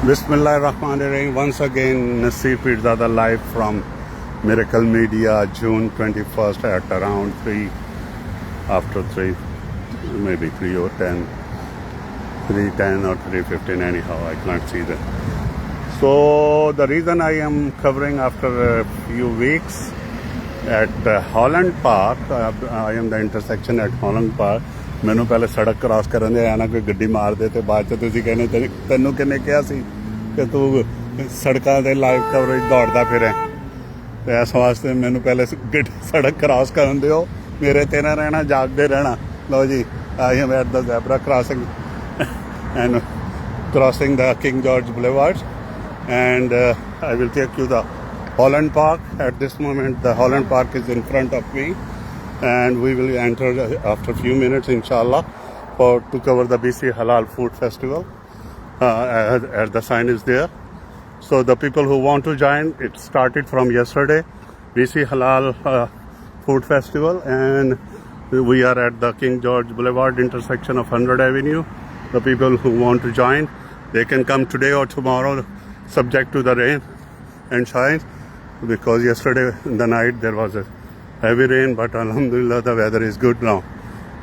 Bismillahirrahmanirrahim. Once again, Nasir Pirzada live from Miracle Media, June 21st at around 3, after 3, maybe 3 or 10, 3:10 or 3:15 anyhow, I can't see that. So the reason I am covering after a few weeks at Holland Park, I am the intersection at Holland Park. ਮੈਨੂੰ ਪਹਿਲੇ ਸੜਕ cross ਕਰਨ ਦੇ ਆਇਆ ਨਾ ਕੋਈ ਗੱਡੀ ਮਾਰ ਦੇ ਤੇ ਬਾਅਦ ਚ ਤੁਸੀਂ ਕਹਿੰਦੇ ਤੈਨੂੰ ਕਿੰਨੇ ਕਿਹਾ ਸੀ ਕਿ ਤੂੰ ਸੜਕਾਂ ਤੇ ਲਾਈਵ ਕਵਰੇਜ ਦੌੜਦਾ ਫਿਰੇ ਤੇ ਇਸ ਵਾਸਤੇ ਮੈਨੂੰ ਪਹਿਲੇ ਸੜਕ ਕ੍ਰਾਸ ਕਰਨ ਦਿਓ ਮੇਰੇ ਤੇ ਨਾ ਰਹਿਣਾ ਜਾਗਦੇ ਰਹਿਣਾ ਲਓ ਜੀ I am at the zebra crossing and crossing the King George Boulevard and I will take you the Holland Park. At this moment the Holland Park is in front of me and we will enter after a few minutes inshallah to cover the BC Halal Food Festival as the sign is there. So the people who want to join, it started from yesterday, BC Halal Food Festival, and we are at the King George Boulevard intersection of 100 Avenue. The people who want to join, they can come today or tomorrow subject to the rain and shine, because yesterday in the night there was a heavy rain, but alhamdulillah the weather is good now.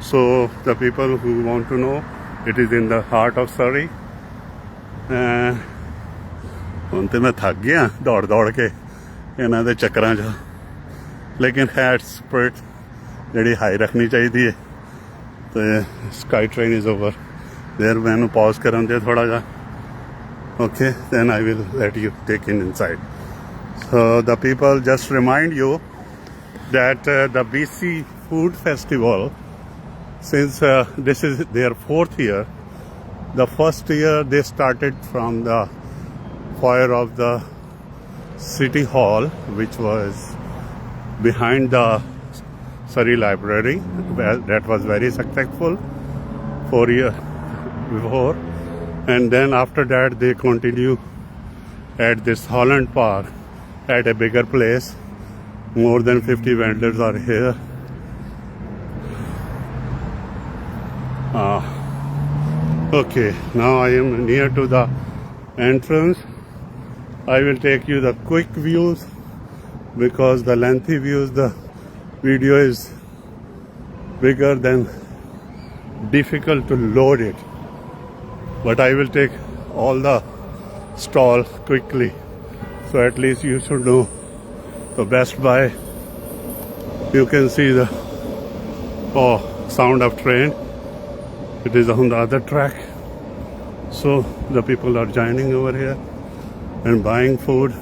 So the people who want to know, it is in the heart of Surrey. ਹੁਣ ਤੇ ਮੈਂ ਥੱਕ ਗਿਆ ਦੌੜ ਦੌੜ ਕੇ ਇਹਨਾਂ ਦੇ ਚੱਕਰਾਂ 'ਚ ਲੇਕਿਨ ਹੈਡ ਸਪਿਰਿਟ ਜਿਹੜੀ ਹਾਈ ਰੱਖਣੀ ਚਾਹੀਦੀ ਹੈ ਤੇ ਸਕਾਈ ਟ੍ਰੇਨ ਇਜ਼ ਓਵਰ ਦੇਰ ਮੈਨੂੰ ਪੌਜ਼ ਕਰਨ ਦੇ ਥੋੜ੍ਹਾ ਜਿਹਾ okay then I will let you take in inside. So the people, just remind you that the BC Food Festival, since this is their 4th year, the first year they started from the foyer of the City Hall, which was behind the Surrey Library. That was very successful 4 years before, and then after that they continue at this Holland Park at a bigger place. More than 50 vendors are here. Okay, now I am near to the entrance. I will take you the quick views because the lengthy views, the video is bigger than difficult to load it. But I will take all the stall quickly, so at least you should know. The Best Buy, you can see the sound of train. It is on the other track, so the people are joining over here and buying food.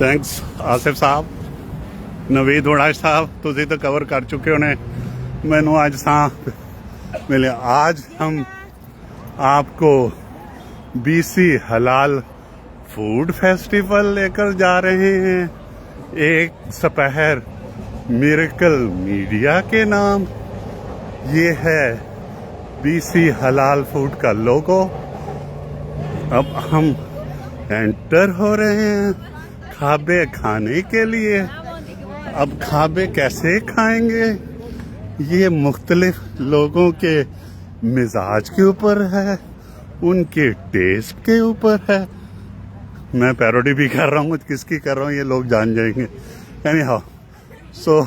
Thanks Asif साहब, नवीद वड़ाज साहब, तुझे तो cover कर चुके होने मैनू आज साथ मिले. आज हम आपको BC हलाल फूड फेस्टिवल लेकर जा रहे हैं. एक सपहर मिरेकल मीडिया के नाम. ये है BC हलाल फूड का लोगो. अब हम एंटर हो रहे हैं खाबे खाने के लिए. अब खाबे कैसे खाएंगे ये मुख्तलिफ लोगों के मिजाज के ऊपर है, उनके टेस्ट के ऊपर है. मैं पैरोडी भी कर रहा हूँ, किसकी कर रहा हूँ ये लोग जान जाएंगे. Anyhow, so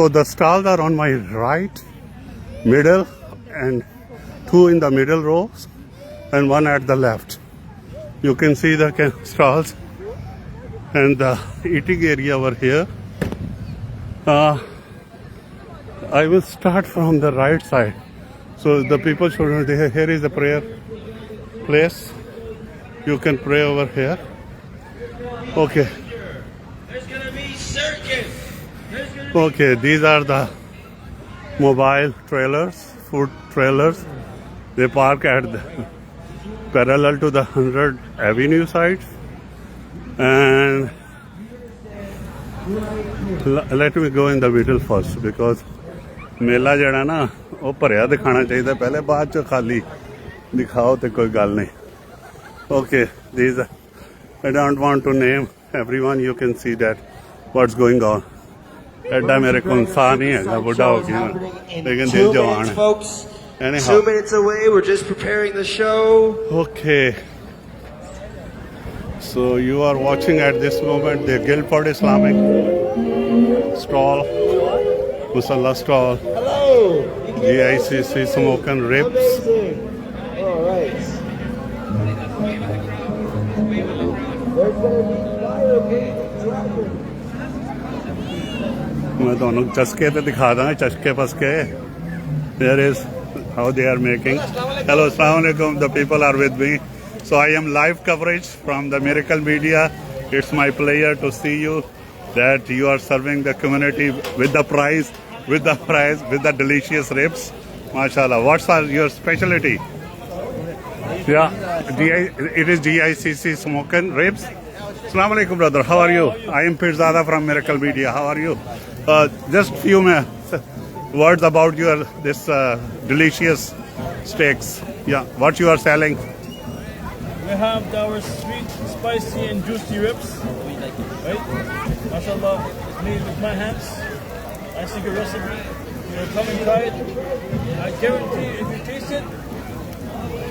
the stalls are on my right, middle, and 2 in the middle rows and 1 at the left. You can see the stalls and the eating area over here. I will start from the right side. So the people should know here is the prayer place. You can pray over here. Okay. There's gonna be circus. Okay, these are the mobile trailers, food trailers. They park at parallel to the 100 Avenue side. And let me go in the middle first because ਮੇਲਾ ਜਿਹੜਾ ਨਾ ਉਹ ਭਰਿਆ ਦਿਖਾਣਾ ਚਾਹੀਦਾ ਪਹਿਲੇ, ਬਾਅਦ ਚ ਖਾਲੀ ਦਿਖਾਓ ਤੇ ਕੋਈ ਗੱਲ ਨਹੀਂ. Okay, these I don't want to name everyone. You can see that what's going on. ਐਡਾ ਮੇਰੇ ਕੋਲ ਇਨਸਾਨ ਨਹੀਂ ਹੈਗਾ, ਬੁੱਢਾ ਹੋ ਗਿਆ ਲੇਕਿਨ ਦਿਲ ਜਵਾਨ ਹੈ. Anyhow. 2 minutes away. We're just preparing the show. Okay. So you are watching at this moment the Guildford Islamic stall, Musalla stall, Hello. GICC smoking ribs. All right. There's going to be fire pit traffic. मैं ਤੁਹਾਨੂੰ ਚਸਕੇ ਤੇ ਦਿਖਾ ਦਾਂਗਾ ਚਸਕੇ ਪਸਕੇ there is how they are making. Hello, assalamu alaikum. The people are with me, so I am live coverage from the Miracle Media. It's my pleasure to see you that you are serving the community with the prize with the delicious ribs, mashallah. What's your specialty? Yeah, it is GICC smoking ribs. Assalamu alaikum, brother. How are you? I am Pirzada from Miracle Media. How are you? Just few words about your this delicious steaks. Yeah, what you are selling? We have our sweet, spicy, and juicy ribs. Right? MashaAllah, it's made with my hands. I see good recipe. You come and try it. I guarantee if you taste it,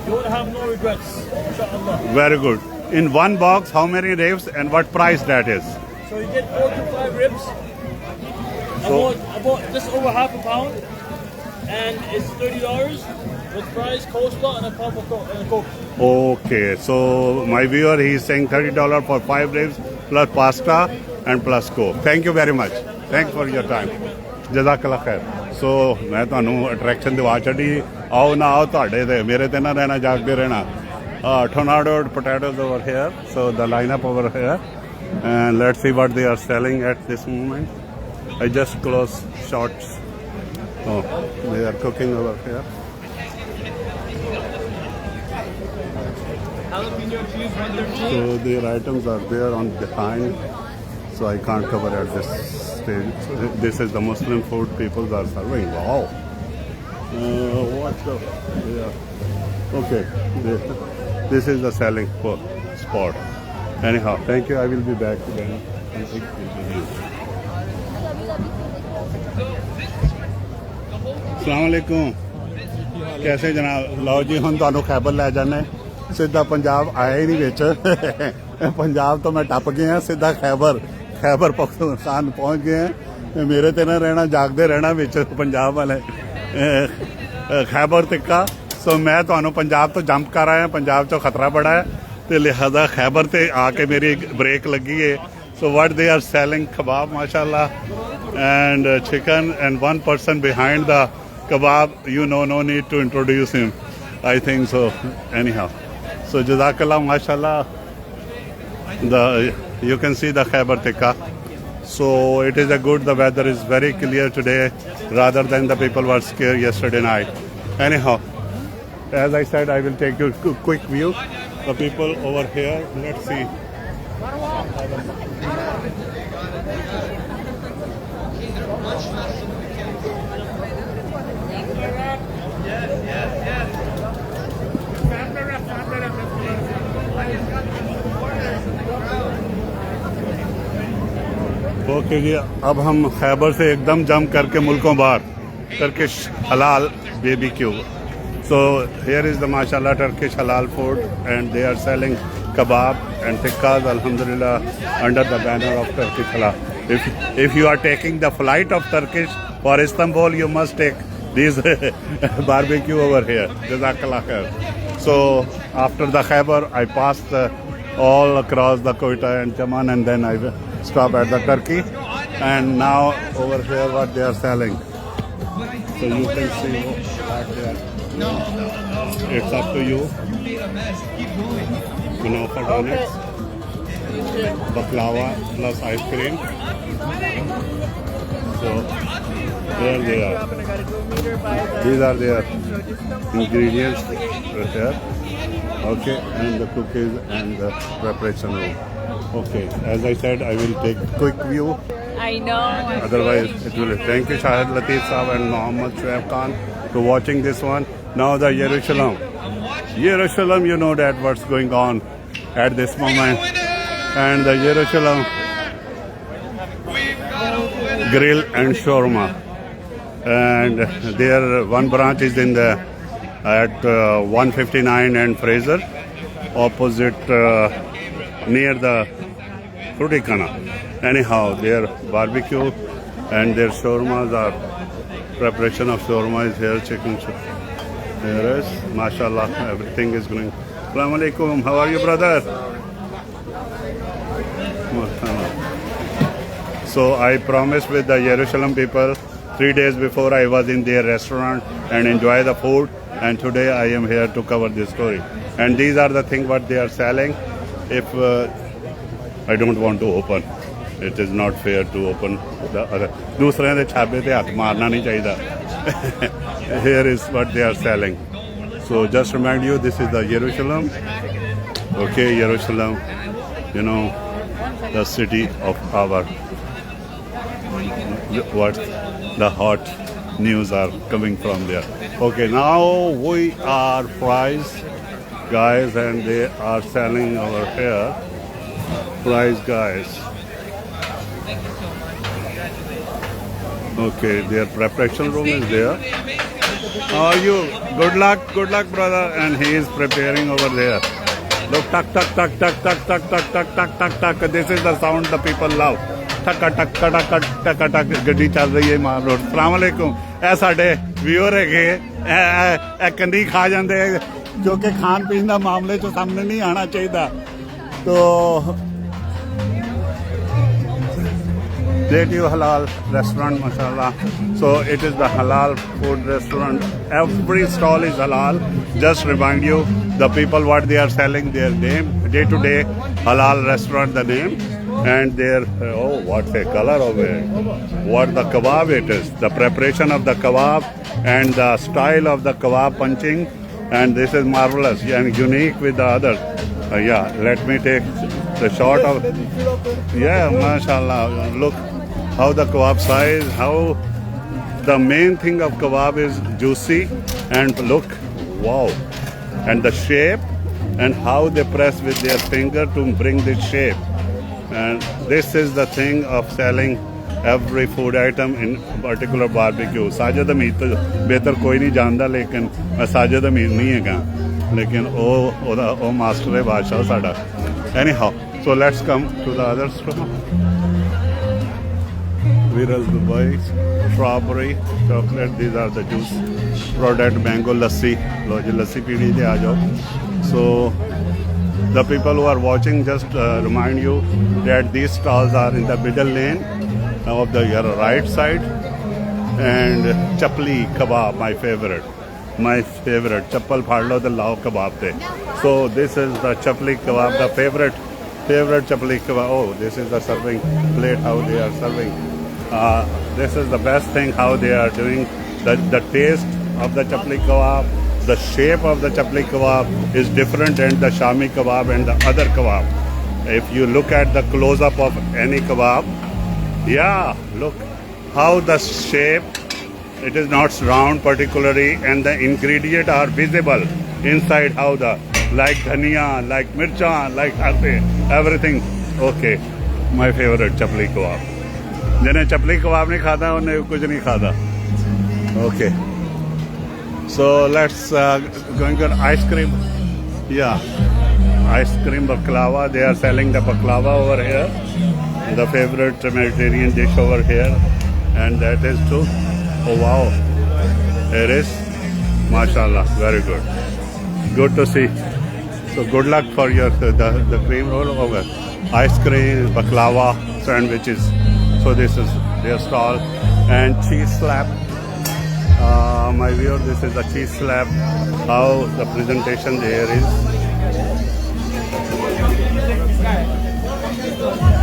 you won't have no regrets. MashaAllah. Very good. In one box, how many ribs and what price that is? So you get 4 to 5 ribs. About just over half a pound. And it's $30 with fries, coleslaw, and a pop of Coke. And a Coke. Okay, so my viewer, he is saying $30 for 5 ribs plus pasta and plus Coke. Thank you very much. Thanks for your time. Jazakallah khair. So मैं ਤੁਹਾਨੂੰ attraction ਦਿਵਾ ਛੱਡੀ ਆਓ ਨਾ ਆਓ ਤੁਹਾਡੇ ਤੇ ਮੇਰੇ ਤੇ ਨਾ ਰਹਿਣਾ ਜਾਗਦੇ ਰਹਿਣਾ tornadoed potatoes over here, so the lineup over here, and let's see what they are selling at this moment. I just closed shots. Oh, they are cooking over here. So their items are there on behind, so I can't cover at this stage. This is the Muslim food people are serving. Wow. What the? Yeah. Okay. This is the selling spot. Anyhow, thank you. I will be back again. अस्सलाम वालेकुम कैसे जनाब लो जी हम ਤੁਹਾਨੂੰ ਖੈਬਰ ਲੈ ਜਾਣੇ ਸਿੱਧਾ ਪੰਜਾਬ ਆਇਆ ਹੀ ਨਹੀਂ ਵਿੱਚ ਪੰਜਾਬ ਤੋਂ ਮੈਂ ਟੱਪ ਗਿਆ ਸਿੱਧਾ ਖੈਬਰ ਪਖਤੂਨਖਵਾ ਪਹੁੰਚ ਗਏ ਮੇਰੇ ਤੇ ਨਾ ਰਹਿਣਾ ਜਾਗਦੇ ਰਹਿਣਾ ਵਿੱਚ ਪੰਜਾਬ ਵਾਲੇ ਖੈਬਰ ਟਿੱਕਾ ਸੋ ਮੈਂ ਤੁਹਾਨੂੰ ਪੰਜਾਬ ਤੋਂ ਜੰਪ ਕਰ ਆਇਆ ਪੰਜਾਬ ਚੋਂ ਖਤਰਾ ਬੜਾ ਹੈ ਤੇ ਲਿਹਾਜ਼ਾ ਖੈਬਰ ਤੇ ਆ ਕੇ ਮੇਰੀ ਬ੍ਰੇਕ ਲੱਗੀ ਹੈ so what they are selling kebab mashallah and chicken and one person behind the kebab no need to introduce him I think so anyhow so jazakallah mashallah you can see the Khyber Tikka so it is the weather is very clear today rather than the people were scared yesterday night anyhow as I said I will take you a quick view the people over here let's see okay ji अब हम खैबर से एकदम jump करके मुल्कों बाहर Turkish हलाल BBQ so here is the mashallah Turkish halal food and they are selling kebab and tikkas alhamdulillah under the banner of Turkish halal if you are taking the flight of Turkish for Istanbul you must take these barbecue over here jazakallah khair so after the Khyber I passed all across the Quetta and Chaman and then I stop at the Turkey and now over here what they are selling so you can see back there it's up to you Kunafa donuts baklava plus ice cream so there they are these are their ingredients right here okay and the cookies and the preparation room okay as I said I will take quick view I know. otherwise it will thank you Shahid Latif Saab and Mohammad Shoaib Khan for watching this one now the Jerusalem you know that what's going on at this moment and the Jerusalem grill and shawarma and their one branch is in the at 159 and Fraser, opposite near the Fruticana. Anyhow, their barbecue and their shawarmas are preparation of shawarma is here. Chicken there is, mashallah, everything is going. Assalamu alaikum. How are you, brother? So I promised with the Jerusalem people 3 days before I was in their restaurant and enjoy the food, and today I am here to cover this story. And these are the things what they are selling. If I don't want to open, it is not fair to open the other. दूसरे दे छाबे ते हाथ मारना नहीं चाहिए. Here is what they are selling. So just remind you, this is the Jerusalem. Okay, Jerusalem, you know, the city of our, what the hot news are coming from there. Okay, now we are fries, guys, and they are selling over here. Fries, guys. Okay, their preparation room is there. How are you? Good luck, brother. And he is preparing over there. Look, tuck, tuck, tuck, tuck, tuck, tuck, tuck, tuck, tuck, tuck, tuck. This is the sound the people love. Tuck, tuck, tuck, tuck, tuck, tuck, tuck. ਗੱਡੀ ਚੱਲ ਰਹੀ ਹੈ ਮਾਰ road. अस्सलाम वालेकुम. ਇਹ ਸਾਡੇ viewer ਹੈਗੇ, ਇਹ ਕੰਦੀ ਖਾ ਜਾਂਦੇ ਜੋ ਕਿ ਖਾਣ ਪੀਣ ਦਾ ਮਾਮਲੇ 'ਚ ਸਾਹਮਣੇ ਨਹੀਂ ਆਣਾ ਚਾਹੀਦਾ. ਤੋ Radio Halal restaurant, mashallah. So it is the halal food restaurant. Every stall is halal. Just remind you, the people what they are selling, their name, day to day halal restaurant, the name, and their oh, what a color of it! What the kebab it is, the preparation of the kebab and the style of the kebab punching, and this is marvelous and unique with the others. Yeah, let me take the shot of. Yeah, mashallah. Look. How the kebab size, how the main thing of kebab is juicy, and look, wow, and the shape, and how they press with their finger to bring this shape. And this is the thing of selling every food item, in particular barbecue. Sajid Ameed to better koi nahi janda, lekin Sajid Ameed nahi hai ga, lekin oh master hai baadshah sada. Anyhow, so let's come to the other store. Viral Dubai, strawberry, chocolate, these are the juice product, mango lassi. Lo ji lassi peeni the aa jao. So the people who are watching, just remind you that these stalls are in the middle lane of the right side. And chapli kebab, my favorite, chappal phad lo the lao kebab te. So this is the chapli kebab, the favorite chapli kebab. Oh, this is the serving plate, how they are serving. This is the best thing how they are doing. The taste of the chapli kebab, the shape of the chapli kebab is different than the Shami kebab and the other kebab. If you look at the close-up of any kebab, yeah, look how the shape, it is not round particularly, and the ingredients are visible inside, how the, like dhania, like mirchan, like everything. Okay, my favorite chapli kebab. जिन्हें चपली कबाब नहीं खाता उन्हें कुछ नहीं खाता. Okay, so let's going to ice cream. Yeah, ice cream baklava. They are selling the baklava over here, the favorite Mediterranean dish over here, and that is too. Oh wow, it is, mashallah, very good to see. So good luck for your the cream roll over, ice cream, baklava, sandwiches. So this is their stall, and cheese slab. My viewer, this is the cheese slab. How the presentation there is,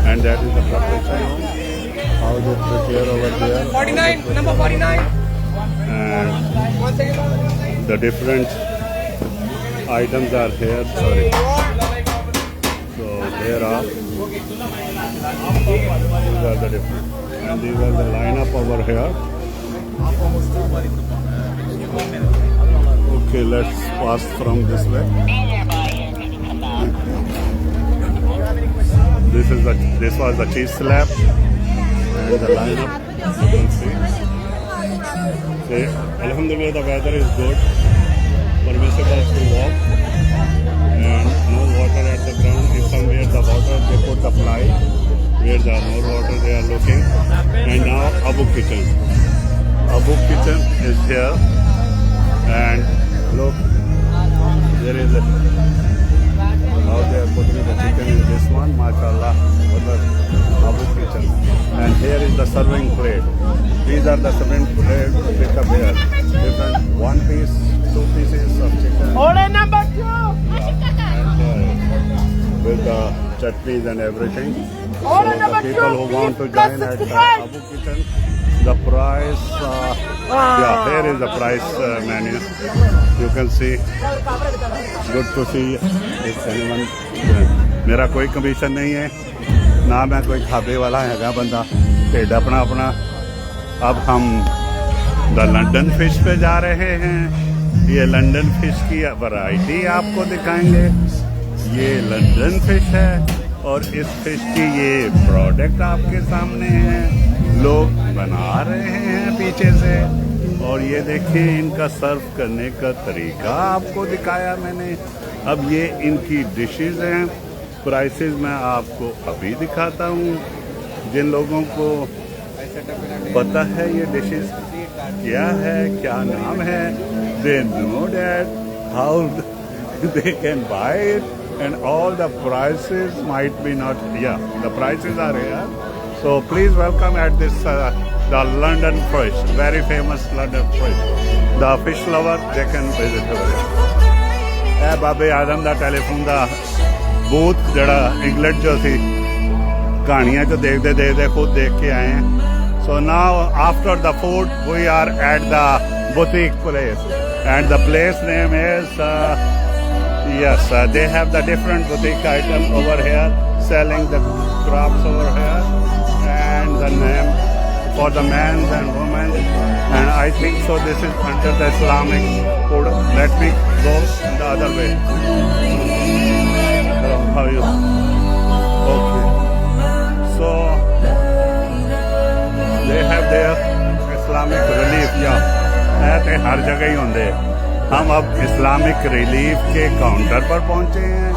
and that is the preparation. How they prepare over there. 49, number 49. And the different items are here. Sorry. So there are. These are the different, and these are the lineup over here. Okay, let's pass from this way. This was the cheese slab, and the lineup you can see. See, alhamdulillah, the weather is good. permissible to walk, and no water at the ground. If somewhere the water they put the fly, where there are more water they are looking. And now Abu Kitchen. Abu Kitchen is here, and look, there is a, how they are putting the chicken in this one, mashallah, Abu Kitchen. And here is the serving plate. These are the serving plate pick up here. Different 1 piece, 2 pieces of chicken. Order number 2. And with the chutneys and everything. So the people who want to join at Abu Kitchen, the price, yeah, here is the price menu. You can see. Good to see if anyone. मेरा कोई commission नहीं है, ना मैं कोई खाबे वाला हैगा बंदा, ढेड अपना अपना। अब हम द लंदन फिश पे जा रहे हैं। ये लंदन फिश की वैरायटी आपको दिखाएंगे। ये लंदन फिश है और इस फिश की ये प्रोडक्ट आपके सामने है, लोग बना रहे हैं पीछे से। और ये देखिए इनका सर्व करने का तरीका आपको दिखाया मैंने। अब ये इनकी डिशेस हैं, प्राइसेस मैं आपको अभी दिखाता हूँ। जिन लोगों को पता है ये डिशेस क्या है, क्या नाम है, they know that how they can buy it, and all the prices might be not, yeah, the prices are here. So please welcome at this the London Fish, very famous London Fish. The fish lover, they can visit over here. बाबे आदम दा telephone दा booth जड़ा England जो थी कहानियां जो देखते देखते खुद देख के आए हैं। So now after the food we are at the boutique place, and the place name is yes, they have the different boutique items over here, selling the crafts over here, and the name for the men and women, and I think so this is under the Islamic food. Let me go the other way. Hello, how are you? Okay, so they have their Islamic relief, yeah, ऐसे हर जगह ही होंगे। हम अब Islamic relief के counter पर पहुंचे हैं,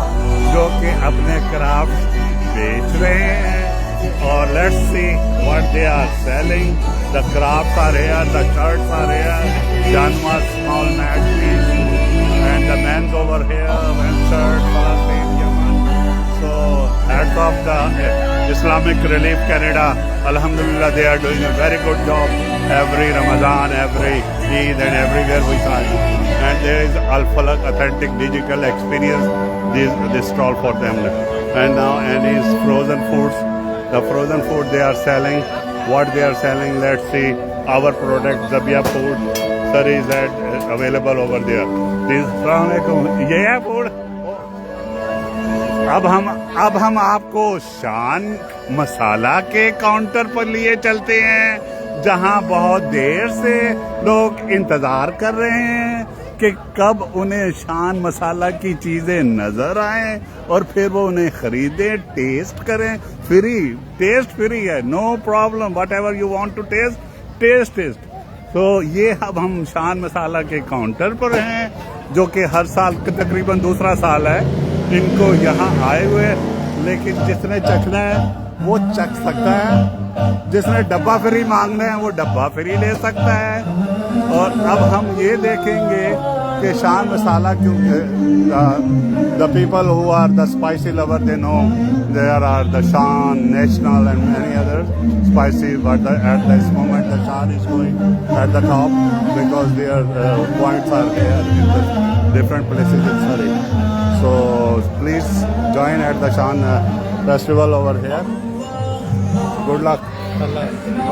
जो कि अपने क्राफ्ट बेच रहे हैं। और let's see what they are selling. The crafts are here, the shirts are here, जानवर small magazines, and the mens over here, mens shirt, Palestine, Yemen. So heads of the Islamic Relief Canada, alhamdulillah, they are doing a very good job. Every Ramadan, every Eid, and everywhere we find. And there is Al Falak authentic digital experience, this stall for them. And now, and is frozen foods. The frozen food they are selling. What they are selling, let's see. Our product, Zabia food, sir, is that available over there. Please, Assalamu alaikum. ये है food. अब हम आपको शान मसाला के counter पर लिए चलते हैं, जहां बहुत देर से लोग इंतजार कर रहे हैं कि कब उन्हें शान मसाला की चीजें नजर आए और फिर वो उन्हें खरीदें, टेस्ट करें। टेस्ट फ्री है, no problem, whatever you want to test. तो ये अब हम शान मसाला के काउंटर पर हैं, जो कि हर साल तकरीबन दूसरा साल है इनको यहाँ आए हुए। लेकिन जिसने चखना है वो चख सकता है, जिसने डब्बा फ्री मांगना है वो डब्बा फ्री ले सकता है। और अब हम ये देखेंगे कि शान मसाला क्योंकि the people who are the spicy lover, they know there are the Shan national and many other spicy, but at this moment the Shan is going at the top because their points are there in the different places इन Surrey. So please join at the Shan festival over here. Good luck.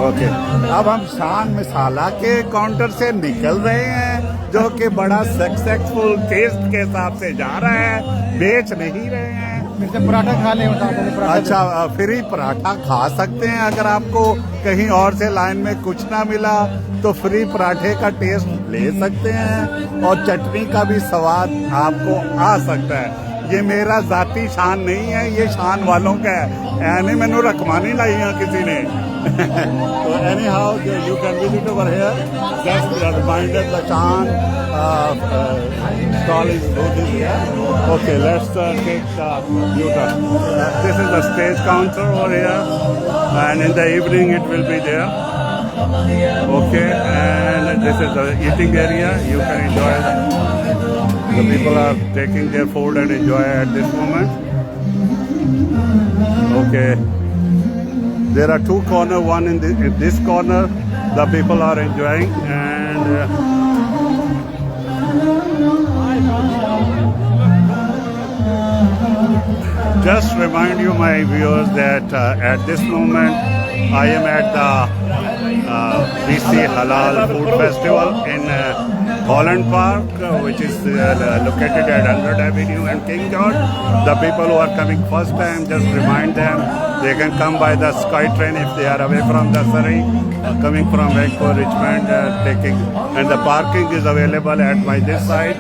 Okay, अब हम शान मसाला के counter से निकल रहे हैं, जो कि बड़ा सक्सेसफुल टेस्ट के हिसाब से जा रहा है, बेच नहीं रहे हैं। पराठा खा ले। अच्छा, फ्री पराठा खा सकते हैं। अगर आपको कहीं और से लाइन में कुछ ना मिला तो फ्री पराठे का टेस्ट ले सकते हैं, और चटनी का भी स्वाद आपको आ सकता है। ये मेरा जाती शान नहीं है, ये शान वालों का है। यानी मैंने रकमानी लाई है किसी ने। So anyhow, you can visit over here. Just reminder the Shan all is do this here. Okay, let's take the U-turn. This is the stage counter over here, and in the evening it will be there. Okay, and this is the eating area. You can enjoy the people are taking their food and enjoy at this moment. Okay, there are two corners. One in this corner, the people are enjoying, and just remind you, my viewers, that at this moment I am at the BC Halal Food Festival in Holland Park, which is located at 100 Avenue and King George. The people who are coming first time, just remind them they can come by the SkyTrain if they are away from the Surrey, coming from Vancouver, Richmond, and the parking is available at this side,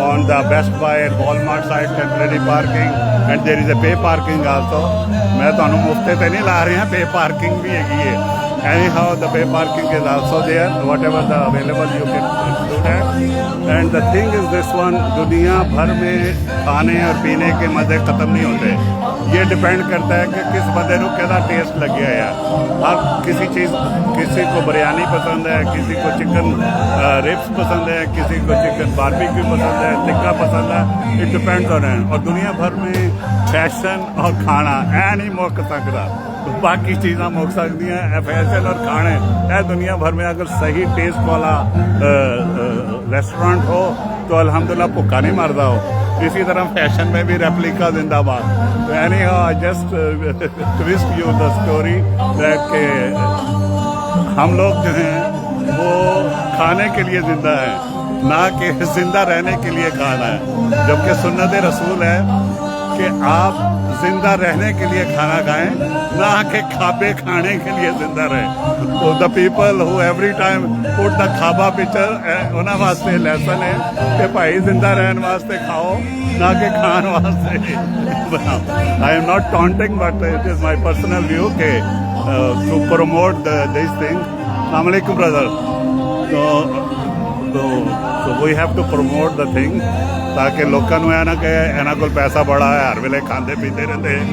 on the Best Buy and Walmart side, temporary parking, and there is a pay parking also. मैं तो मुफ्ते पे नहीं ला रहे हैं, pay parking भी है. Anyhow, the pay parking is also there. Whatever the available, you can do that. And the thing is this one, दुनिया भर में खाने और पीने के मजे खत्म नहीं होते. ये डिपेंड करता है कि किस बंदे को कैसा टेस्ट लग गया यार. हर किसी को बिरयानी पसंद है, किसी को चिकन रिब्स पसंद है, किसी को चिकन बारबेक्यू पसंद है, टिक्का पसंद है. It depends on it. और दुनिया भर में फैशन और खाना ऐ नहीं मुक सकता. बाकी चीज़ां मुक सकती हैं, फैशन और खाने है. दुनिया भर में अगर सही टेस्ट वाला रेस्टोरेंट हो तो अल्हम्दुलिल्लाह भुक्का नहीं मरदा हो. इसी तरह फैशन में भी रेप्लिका जिंदाबाद. तो any how I just twist you the story that के हम लोग जो हैं वो खाने के लिए जिंदा है, ना कि जिंदा रहने के लिए खाना है. जबकि सुन्नत रसूल है कि आप जिंदा रहने के लिए खाना खाएं, ना कि खाबे खाने के लिए जिंदा रहें. तो the people who every time put the खाबा पिक्चर, उन्होंने वास्ते लेसन है कि भाई जिंदा रहने वास्ते खाओ, ना कि खान वास्ते. I am not taunting but it is my personal view के टू प्रमोट दिस थिंग. अस्सलाम वालेकुम ब्रदर. तो we have to promote the thing ताकि लोगों को ना कहे इन्हों को पैसा बड़ा है, हर वेले खाते पीते रहते हैं.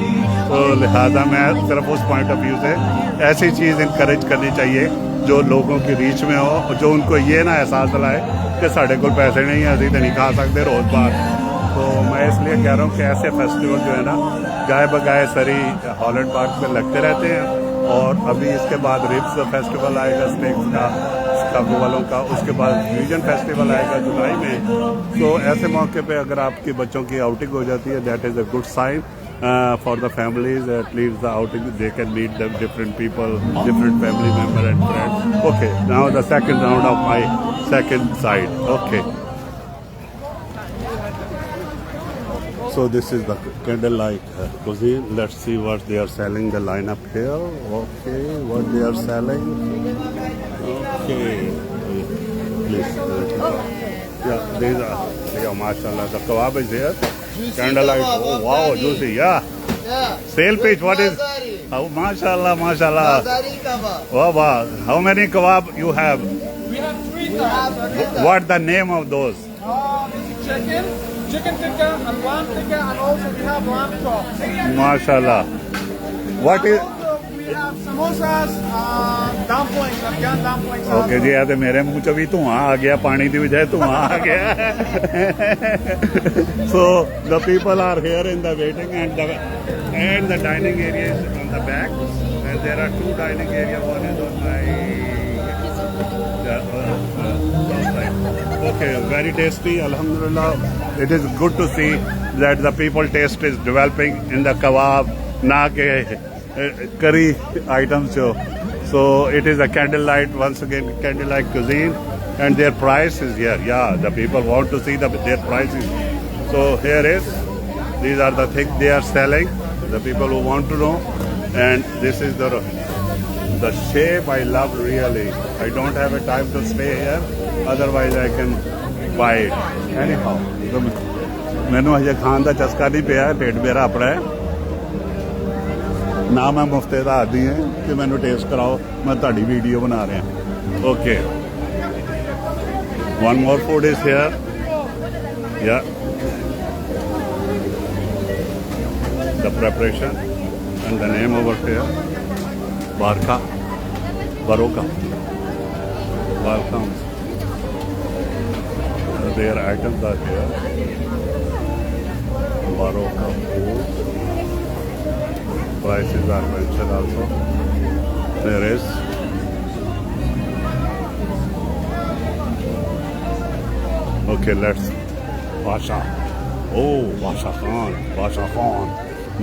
तो लिहाजा मैं सिर्फ उस पॉइंट ऑफ व्यू से ऐसी चीज़ इनकरेज करनी चाहिए जो लोगों की रीच में हो, जो उनको ये ना एहसास दिलाए कि साढ़े को पैसे नहीं है, अभी तो नहीं खा सकते रोज़ बार. तो मैं इसलिए कह रहा हूँ कि ऐसे फेस्टिवल जो है ना गाय बगाए सरी हॉलैंड पार्क पे लगते रहते हैं. और अभी इसके बाद रिब्स फेस्टिवल आएगा स्टेक्स का वालों का, उसके बाद फ्यूजन फेस्टिवल आएगा जुलाई में. तो ऐसे मौके पे अगर आपके बच्चों की आउटिंग हो जाती है, that is a good sign for the families. At least the outing they can meet the different people, different family member and friends. Okay, now the second round of my second side. Okay, so this is the candlelight cuisine. Let's see what they are selling, the lineup here. Okay, what they are selling. Okay, please. Yeah, these are, yeah, mashallah, the kebab is there. Candlelight, oh wow, juicy, yeah. Sale page, what is, oh mashallah, mashallah. Oh wow, how many kebab you have? We have 3 types. What the name of those? Chicken tikka and lamb tikka, and also we have lamb chops. Mashallah. What is? We have samosas, dumplings, Afghan dumplings. Okay ji, तो मेरे मुंह च भी धुआं आ गया, पानी की बजाय धुआं आ गया. So the people are here in the waiting and the dining area is on the back, and there are 2 dining areas. One is on my side. Okay, very tasty. Alhamdulillah, it is good to see that the people taste is developing in the kebab, na ke curry items. So it is a candlelight, once again candlelight cuisine, and their price is here. Yeah, the people want to see their prices. So here is, these are the things they are selling, the people who want to know. And this is the shape I love really. I don't have a time to stay here, otherwise I can buy it. Anyhow, मैनू अजे खान का चस्का नहीं पिया, पेट मेरा अपना है ना. मैं मुफ्ते का आदि है कि मैनू टेस्ट कराओ, मैं तुहाडी वीडियो बना रहा. Okay, one more food is here. या The preparation and the name over here, Barca, Baroka. Welcome. Their items are here. Baroka food. Prices are mentioned also. There is okay, let's Basha. Oh, Basha Khan, Basha Khan.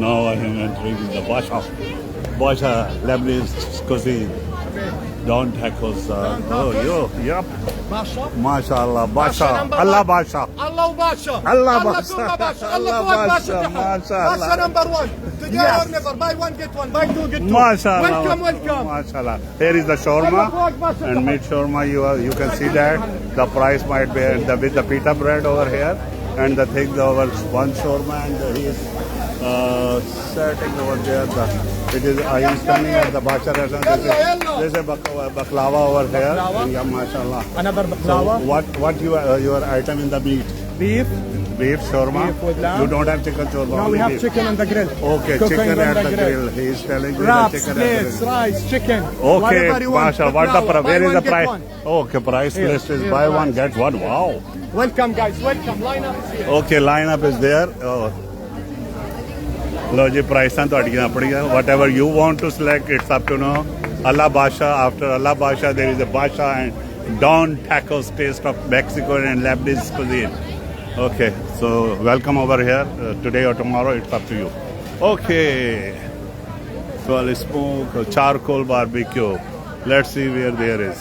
Now I am entering the Basha Lebanese cuisine. Don't tackle, sir. Oh, yo, yep. Basha. MashaAllah, Basha. number Allah one. Basha. Allah Basha. Allah Kumma Basha. Basha. Allah Allah Basha. Basha. Basha MashaAllah. number one. Today Yes. or never. Buy one, get one. Buy two, get two. MashaAllah. Welcome, welcome. MashaAllah. Here is the shawarma and meat shawarma. You can see that the price might be with the pita bread over here and the thing over one shawarma and he is setting over there. I am standing at the Basha restaurant. There's a baklava over here. Yeah, MashaAllah. Another So baklava. what your item in the meat? Beef. Beef shawarma. Beef with lamb. You don't have chicken shawarma. Now only we have beef. chicken on the grill. Okay, Cooking chicken on at the grill. He is telling me the Wraps, chicken at the plates, grill. rice, chicken. Okay, Whatever you want. Pasha, what the Baklava. where Buy is one, the get price? one. Okay, price Here, list is here, buy one price. get one. Wow. Welcome, guys. Welcome. Line up is here. Okay, lineup is there. Oh. Lo ji price whatever you want to select, it's up to know. Allah Basha, after Allah Basha, there is a Basha and Don Tacos taste of Mexican and Lebanese cuisine. Okay, so welcome over here. Today or tomorrow, it's up to you. Okay. So I'll smoke charcoal barbecue. Let's see where there is.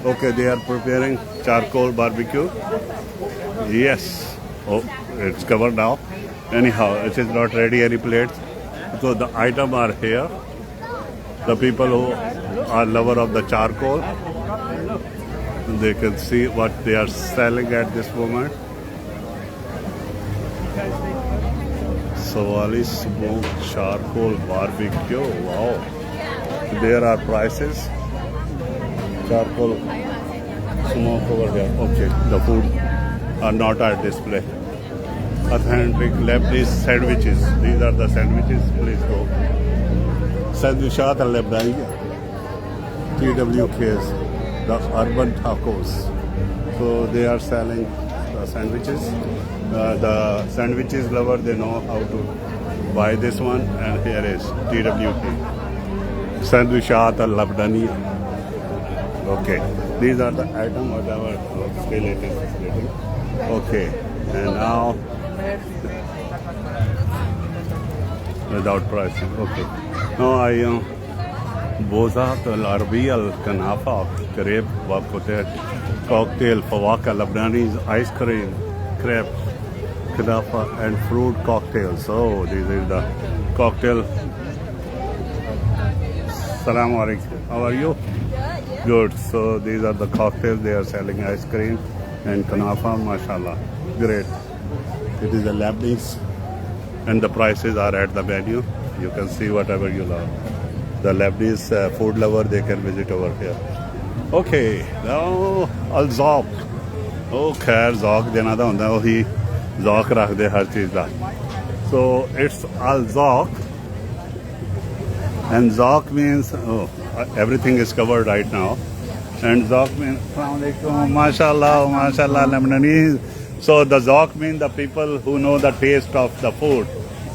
Okay, they are preparing charcoal barbecue. Yes. Oh, it's covered now. Anyhow, it is not ready any plates. So the item are here. The people who are lover of the charcoal, they can see what they are selling at this moment. Sawali smoked charcoal barbecue. Wow. There are prices. Charcoal smoke over there. Okay, the food are not at display. Authentic Lebanese sandwiches. These are the sandwiches. Please go. Sandwichat al Lebanese. TWKs. The urban tacos. So they are selling the sandwiches. The sandwiches lover, they know how to buy this one. And here is TWK. Sandwichat al Lebanese. Okay. These are the items, whatever scale it is. Okay. And now without pricing. Okay. Now I am Bozat al-Arabi al-Kanafa, crepe, cocktail, fawaka, Lebanese ice cream, crepe, kanafa and fruit cocktails. So this is the cocktail. Assalamu alaikum. How are you? Good. So these are the cocktails. They are selling ice cream and kanafa. MashaAllah. Great. It is a Lebanese and the prices are at the menu. You can see whatever you love. The Lebanese food lover, they can visit over here. Okay, now Al-Zawq. Oh, khair, Zawq dena da hunda ohi Zawq rakh de har cheez da. So it's Al-Zawq. And Zawq means, oh, everything is covered right now. And Zawq means, Assalamu alaikum, MashaAllah, MashaAllah, Lebanese. So the Zawq means the people who know the taste of the food.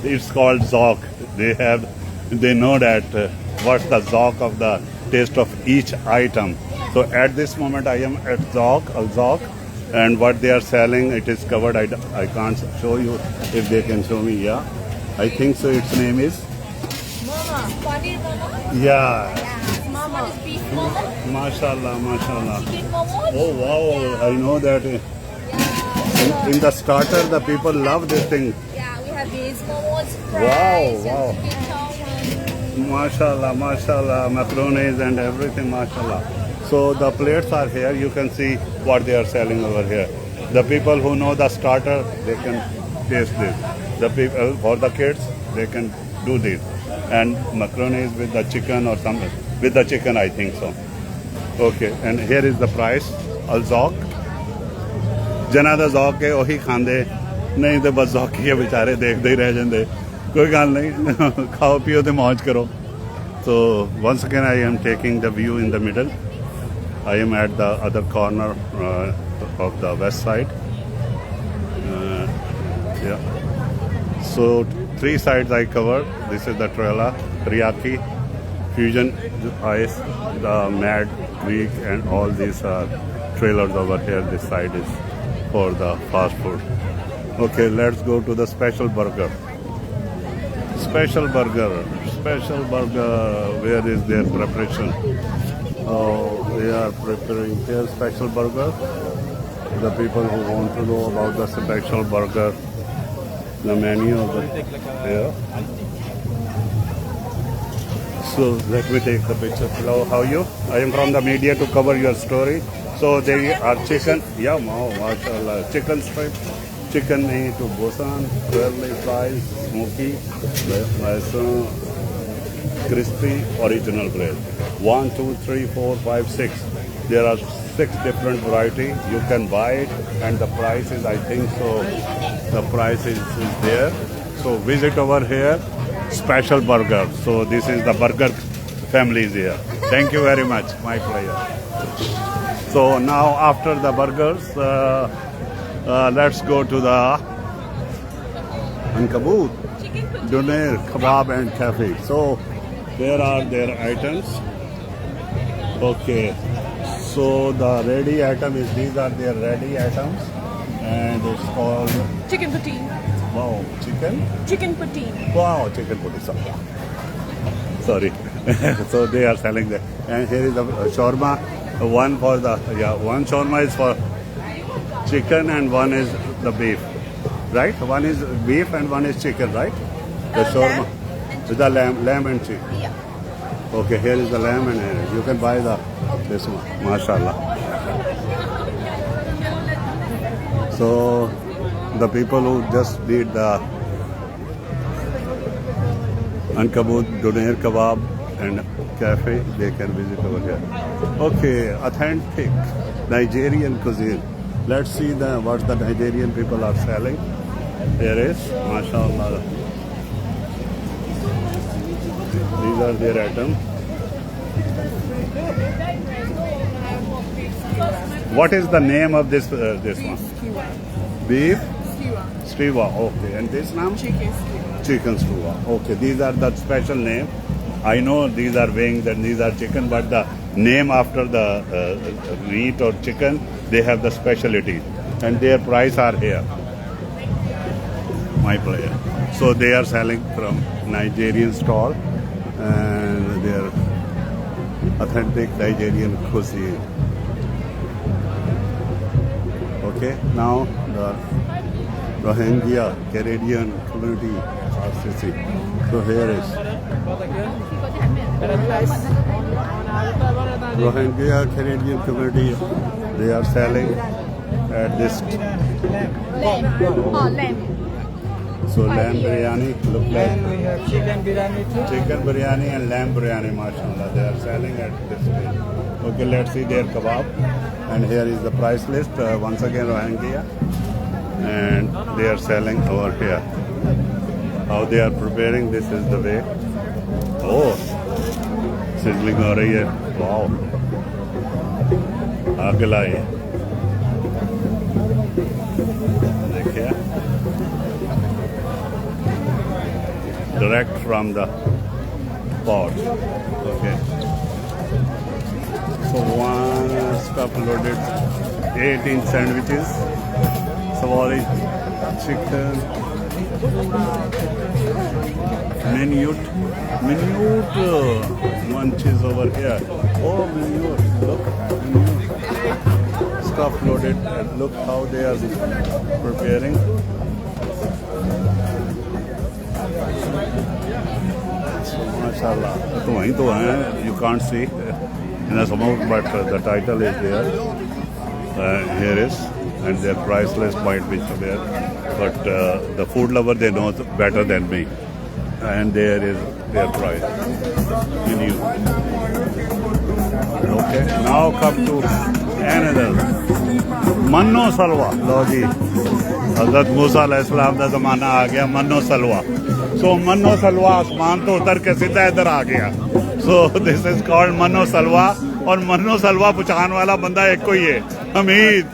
It's called Zawq. They know that what's the Zawq of the taste of each item. So at this moment I am at Zawq, Al-Zawq, and what they are selling, it is covered. I can't show you if they can show me. Yeah, I think so. Its name is Mama. Paneer momo? yeah. Yeah. Mama. This one is beef momo. MashaAllah, MashaAllah. Chicken momos. Oh wow, I know that. Yeah. In the starter, the people love this thing. Yeah, we have these momos, Wow, fries, wow. and chicken chow. MashaAllah, MashaAllah, macaronis and everything, MashaAllah. So the plates are here. You can see what they are selling over here. The people who know the starter, they can taste this. The people for the kids, they can do this. And macaronis with the chicken or something. With the chicken, I think so. Okay, and here is the price. Al-Zawq. Jana da Zawq ke ohi khande नहीं तो बस औखी है बेचारे देखते ही रह जाते कोई गल नहीं खाओ पियो तो मौज करो so once again I am taking the view in the middle I am at the other corner of the west side yeah so 3 sides I covered this is the Trela Teriyaki Fusion Ice the Mad Greek and all these trailers over here this side is for the fast food okay let's go to the special burger where is their preparation oh they are preparing their special burger the people who want to know about the special burger the menu of the yeah so let me take the picture hello how are you I am from the media to cover your story so they are chicken yeah mashallah chicken strip chicken meat to bosan curly fries smoky crispy original bread 1 2 3 4 5 6 there are 6 different variety you can buy it and the price is I think so the price is there so visit over here special burger so this is the burger family is here thank you very much my pleasure so now after the burgers let's go to the Ankabut Doner Kebab and Cafe so there are their items okay so the ready item is these are their ready items and it's called Chicken poutine. wow chicken Wow, chicken poutine sorry so they are selling that and here is the shawarma one for the one shawarma is for chicken and one is the beef right one is beef and one is chicken right the shawarma with the lamb and chicken Yeah. okay here is the lamb and you can buy the this one mashallah so the people who just did the Ankabut Doner Kebab and Cafe they can visit over here okay authentic Nigerian cuisine let's see what the Nigerian people are selling there is mashallah these are their items what is the name of this one beef stewa okay and this name chicken stewa okay these are the special name I know these are wings and these are chicken but the name after the meat or chicken they have the specialty and their price are here my player so they are selling from Nigerian stall and their authentic Nigerian cuisine okay now the Rohingya Canadian community RCC so here is Rohingya Canadian community they are selling at this lamb. so lamb biryani look like And we have chicken biryani too. chicken biryani and lamb biryani mashallah they are selling at this place okay let's see their kebab and here is the price list once again Rohingya and they are selling over here how they are preparing this is the way oh sizzling हो रही है wow आग लाई देखिए direct from the pot okay so one stuff loaded 18 sandwiches Sawari chicken minute munchies over here oh minute look minute stuff loaded and look how they are preparing mashallah तो हैं you can't see in a smoke but the title is there here is and their price list might be there but the food lover they know better than me and there is their price menu okay now come to मन्नो सलवा लो जी, हजरत मूसा अलैहिस्सलाम का जमाना आ गया। मन्नो सलवा, सो मन्नो सलवा आसमान तो उतर के सीधा इधर आ गया। सो दिस इज कॉल्ड मन्नो सलवा। और मन्नो सलवा पहुंचाने वाला बंदा एक कोई है, हमीद।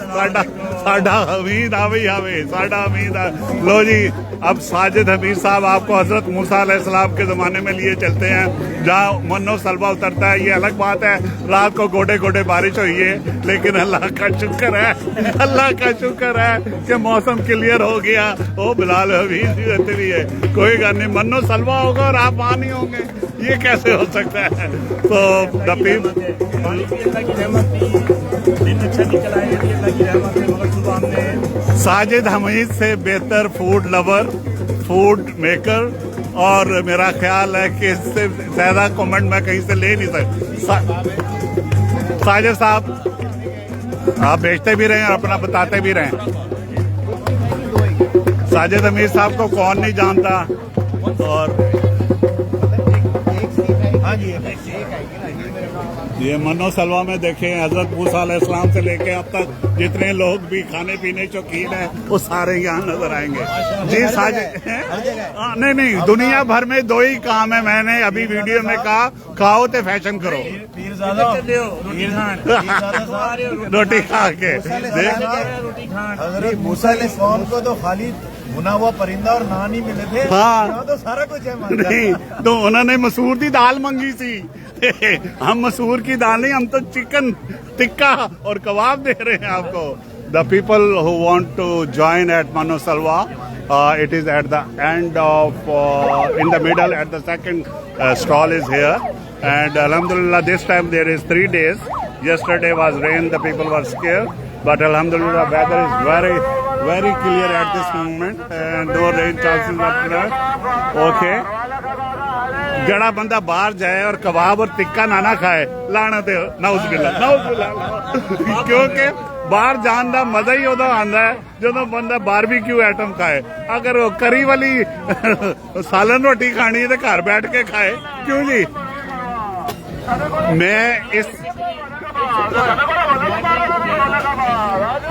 साडा हमीद आवे साडा हमीद लो जी। अब साजिद हमीद साहब आपको हजरत मूसा अलैहिस्सलाम के ज़माने में लिए चलते हैं, जहाँ मन्नो सलवा उतरता है। ये अलग बात है, रात को गोडे गोडे बारिश हुई है, लेकिन अल्लाह का शुक्र है कि मौसम क्लियर हो गया। ओ बिलाल हमीद भी रहते भी है, कोई गल नहीं। मन्नो सलवा होगा और आप वहाँ नहीं होंगे, ये कैसे हो सकता है? तो साजिद हमीद से बेहतर फूड लवर, फूड मेकर, और मेरा ख्याल है कि इससे ज्यादा कमेंट मैं कहीं से ले नहीं सकता। साजिद साहब आप बेचते भी रहे हैं, अपना बताते भी रहे। साजिद हमीद साहब को कौन नहीं जानता। और ये मन्नो सलवा में देखें, हजरत मूसा अलैहिस्सलाम से लेके अब तक जितने लोग भी खाने पीने शौकीन है वो सारे यहाँ नजर आएंगे जी। साजिद नहीं, दुनिया भर में दो ही काम है, मैंने अभी वीडियो में कहा, खाओ तो फैशन करो। रोटी खा के हजरत मूसा अलैहिस्सलाम को तो खाली भुना हुआ परिंदा और नान ही मिले थे। हाँ तो सारा कुछ है। नहीं तो उन्होंने मसूर की दाल मंगी थी। हम मसूर की दाल नहीं, हम तो चिकन टिक्का और कबाब दे रहे हैं आपको। The people who want to join at Manno Salwa, it is at the end of in the middle at the second stall is here, and alhamdulillah this time there is 3 days. Yesterday was rain, the people were scared, but alhamdulillah weather is very clear at this moment and no rain chances are there. Okay, जड़ा बंदा बाहर जाए और कबाब और टिक्का ना खाए, लानत है, नाउज़ुबिल्लाह। क्योंकि बाहर जान का मजा ही उदो आंदा है जो बंदा बारबीक्यू आइटम खाए। अगर वो करी वाली सालन रोटी खानी है तो घर बैठ के खाए, क्यों जी?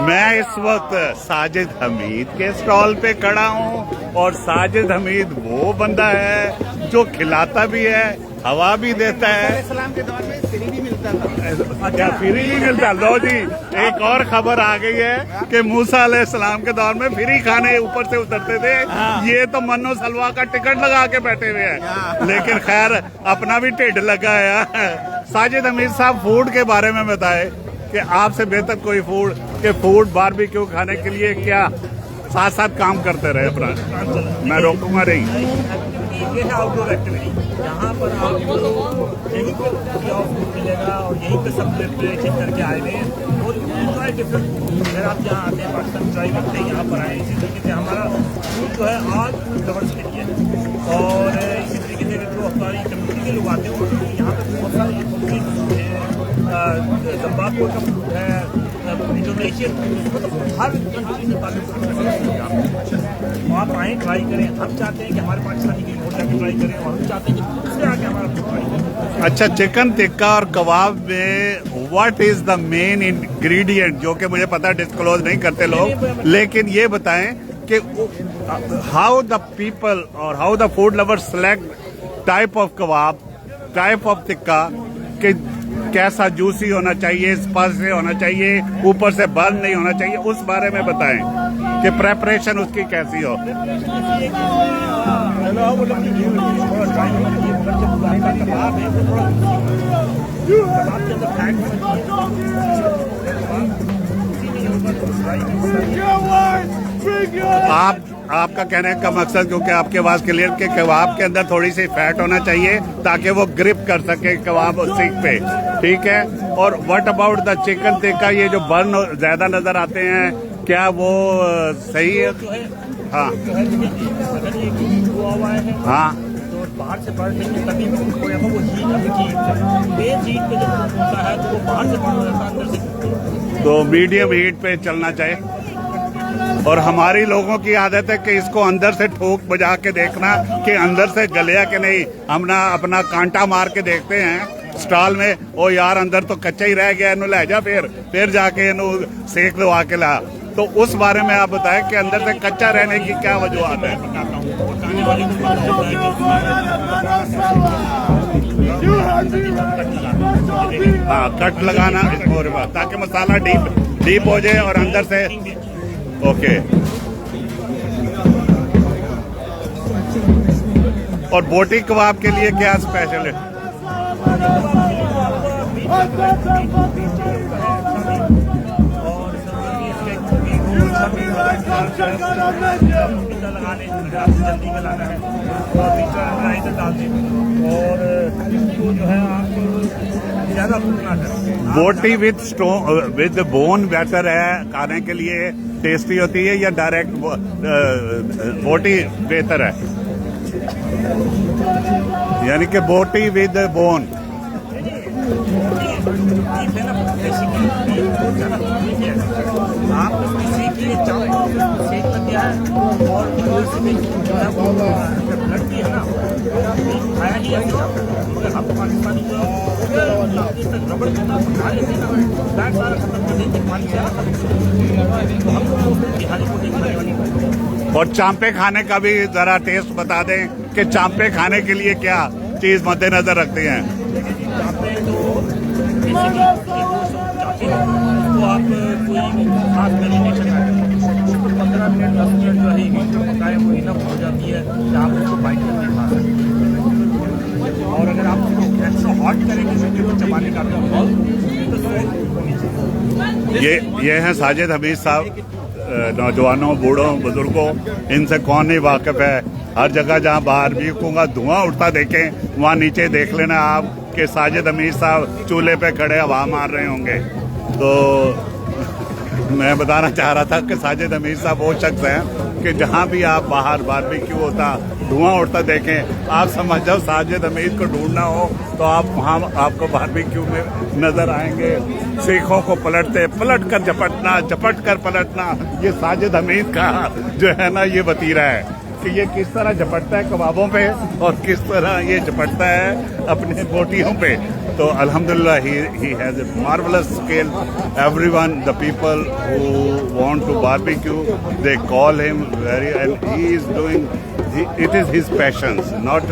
मैं इस वक्त साजिद हमीद के स्टॉल पे खड़ा हूँ, और साजिद हमीद वो बंदा है जो खिलाता भी है, हवा भी देता है। इस्लाम के दौर में फ्री भी मिलता था। क्या फ्री भी मिलता? लो जी, एक और खबर आ गई है कि मूसा अलैहिस्सलाम के दौर में फ्री खाने ऊपर से उतरते थे। ये तो मन्नो सलवा का टिकट लगा के बैठे हुए हैं, लेकिन खैर अपना भी ढिड लगा है। साजिद हमीद साहब फूड के बारे में बताए कि आपसे बेहतर कोई फूड बारबेक्यू खाने के लिए क्या साथ साथ काम करते रहे अपना। मैं रोकूंगा नहीं। ये है आउटडोर एक्टिविटी, यहाँ पर आपको यहीं पर फूड मिलेगा और यहीं पे सब प्रिपरेशन करके आए हुए हैं और इंजॉय डिफरेंट फूड। अगर आप यहाँ आते हैं पाकिस्तान ट्राई करते हैं, यहाँ पर आए। इसी तरीके से हमारा फूड जो है आज फूड लवर्स के लिए, और इसी तरीके से जो हमारी कम्युनिटी के लोग आते हैं वो यहाँ पर बहुत सारी फूड है, जिम्बाब्वे का फूड है, इंडोनेशियन फूड, मतलब हर कंट्री से आप आए ट्राई करें। हम चाहते हैं कि हमारे पाकिस्तानी के लोग जाके ट्राई करें, और हम चाहते हैं कि दूसरे आके हमारा फूड ट्राई करें। अच्छा, चिकन टिक्का और कबाब में what is the main ingredient, जो कि मुझे पता डिस्क्लोज नहीं करते लोग, लेकिन ये बताएं कि हाउ द पीपल और how the food lover select type of kebab, type of tikka, कि कैसा जूसी होना चाहिए, स्पाइसी होना चाहिए, ऊपर से बर्न नहीं होना चाहिए, उस बारे में बताएं कि प्रेपरेशन उसकी कैसी हो। आपका कहने का मकसद, क्योंकि आपके आवाज क्लियर, के कबाब के अंदर थोड़ी सी फैट होना चाहिए ताकि वो ग्रिप कर सके कबाब सीख पे, ठीक है। और what about the chicken tikka, ये जो बर्न ज्यादा नजर आते हैं, क्या वो सही है? हाँ हाँ, तो बाहर से बढ़ नहीं तभी वो हीट पे जब होता है तो वो बाहर से बढ़ जाता है, अंदर से तो मीडियम हीट पे चलना चाहिए। और हमारी लोगों की आदत है कि इसको अंदर से ठोक बजा के देखना कि अंदर से गलिया कि नहीं। हम ना अपना कांटा मार के देखते हैं ਸਟਾਲ में ਉਹ यार अंदर तो कच्चा ही रह गया ਇਹਨੂੰ ਲੈ ਜਾ फिर जाके ਇਹਨੂੰ सेक दवा के ला। तो उस बारे में आप बताएं कि अंदर से कच्चा रहने की क्या वजूहत है। हाँ, कट लगाना ताकि मसाला डीप हो जाए और अंदर से ओके। और बोटी कबाब के लिए क्या स्पेशल है? जल्दी में लाना है और बीच डाल दें और इसको जो है आप ज़्यादा भूनना करें। बोटी विद बोन बेटर है खाने के लिए, टेस्टी होती है, या डायरेक्ट बोटी बेहतर है? यानी कि बोटी विद बोन। आप सेकिए सेक लग गया है और जो है वो ब्लड भी है ना खाया ही अगर हम पाकिस्तानी जो रबड़ करना खा लेते हैं ना फैट सारा खत्म कर देंगे पानी से तो हम बिहारी को नहीं खाने वाली। और चांपे खाने का भी जरा टेस्ट बता दें कि चांपे खाने के लिए क्या चीज मद्देनजर रखते हैं? चांपे तो आप कोई खास मैरिनेशन है 15 मिनट 10 मिनट जो है पकाए वो इनफ हो जाती है कि आप उसको बाइट करके खा सकते हैं। और अगर आप उसको एक्स्ट्रा हॉट करेंगे तो चबाने का तो ये हैं साजिद हमीद साहब। नौजवानों, बूढ़ों, बुजुर्गों, इनसे कौन नहीं वाकिफ है। हर जगह जहाँ बारबेक्यू का धुआं उठता देखें वहाँ नीचे देख लेना आप कि साजिद हमीद साहब चूल्हे पे खड़े हवा मार रहे होंगे। तो मैं बताना चाह रहा था कि साजिद हमीद साहब वो शख्स हैं कि जहाँ भी आप बाहर बारबेक्यू होता, धुआं उठता देखें, आप समझ जाओ साजिद हमीद को ढूंढना हो तो आप वहाँ आपको बारबेक्यू में नजर आएंगे। सीखों को पलट कर झपट कर पलटना, ये साजिद हमीद का जो है ना ये वतीरा है कि ये किस तरह झपटता है कबाबों पे और किस तरह ये झपटता है अपने बोटियों पे। तो अल्हम्दुलिल्लाह he has a marvelous skill. Everyone, the people who want to barbecue, they call him and he is doing, it is his passion, not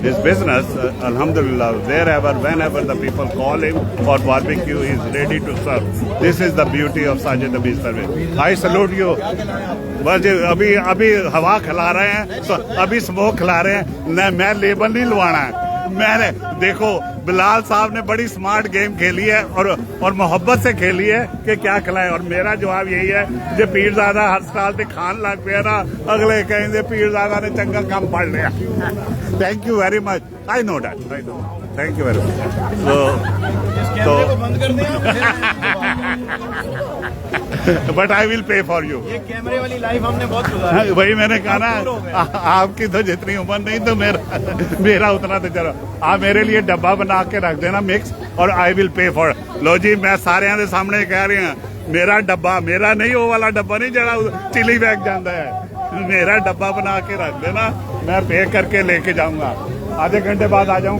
his business. Alhamdulillah, wherever, whenever the people call him for barbecue, he is ready to serve. This is the beauty of Sajid Hami's service. I salute you. बस अभी हवा खिला रहे हैं, तो अभी smoke खिला रहे हैं। मैं लेबल नहीं लवाना है। मैंने देखो बिलाल साहब ने बड़ी स्मार्ट गेम खेली है और मोहब्बत से खेली है कि क्या खिलाए। और मेरा जवाब यही है जो पीरजादा हर साल से खान लग पे ना, अगले कहेंगे पीरजादा ने चंगा काम पढ़ लिया। Thank you very much. I know that, I know. Thank you very much. But I will पे फॉर यू। ये कैमरे वाली लाइफ हमने बहुत गुजारी। वही मैंने कहा ना, आपकी तो जितनी उम्र नहीं तो मेरा उतना तो चलो। आप मेरे लिए डब्बा बना के रख देना मिक्स और आई विल पे फॉर। लो जी, मैं सारे के सामने कह रही हूँ, मेरा डब्बा, मेरा नहीं वो वाला डब्बा नहीं जरा चिली बैग जाता है, मेरा डब्बा बना के रख देना, मैं पे करके लेके जाऊंगा। आधे घंटे बाद आ जाऊँ?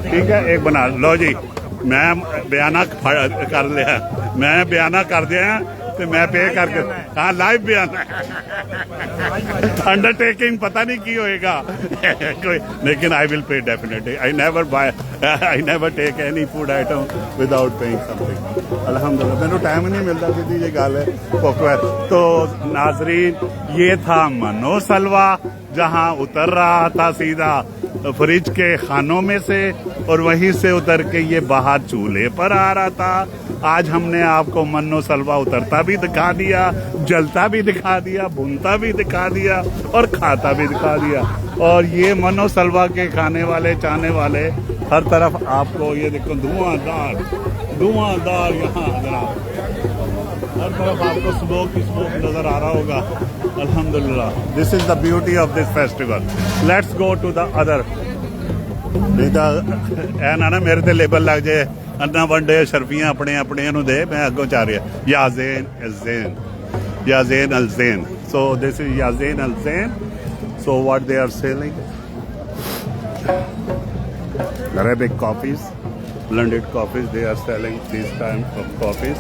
ठीक है, एक बना लो जी। मैं बयाना कर लिया, मैं बयाना कर दिया तो मैं पे करके, हाँ लाइव बयाना अंडरटेकिंग पता नहीं की होएगा कोई, लेकिन I will pay definitely. I never take any food item without paying something. अल्हम्दुलिल्लाह मैंने टाइम ही नहीं मिलता, सीधी ये गल है। तो नाजरीन, ये था मनो सलवा जहाँ उतर रहा था सीधा फ्रिज के खानों में से और वहीं से उतर के ये बाहर चूल्हे पर आ रहा था। आज हमने आपको मन्नो सलवा उतरता भी दिखा दिया, जलता भी दिखा दिया, भुनता भी दिखा दिया और खाता भी दिखा दिया। और ये मन्नो सलवा के खाने वाले, चाहने वाले हर तरफ आपको ये देखो धुआंधार यहाँ हर तरफ आपको स्मोक नजर आ रहा होगा। अल्हम्दुलिल्लाह, this is the beauty of this festival. Let's go to the other. नहीं तो ऐ ना मेरे ते लेबल लग जाए अन्ना वनडे शर्फियां अपने नूं दे, मैं अगों चाह रहा Yazen al Zain. So this is Yazen al Zain. So what they are selling, Arabic coffees, blended coffees. They are selling these types of coffees.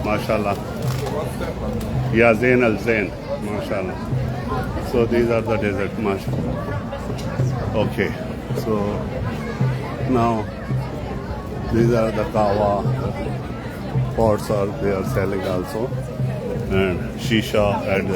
MashaAllah. Ya Zain Al Zain. MashaAllah. So these are the dessert. MashaAllah. Okay. So now these are the kawa pots are they are selling also, and shisha, and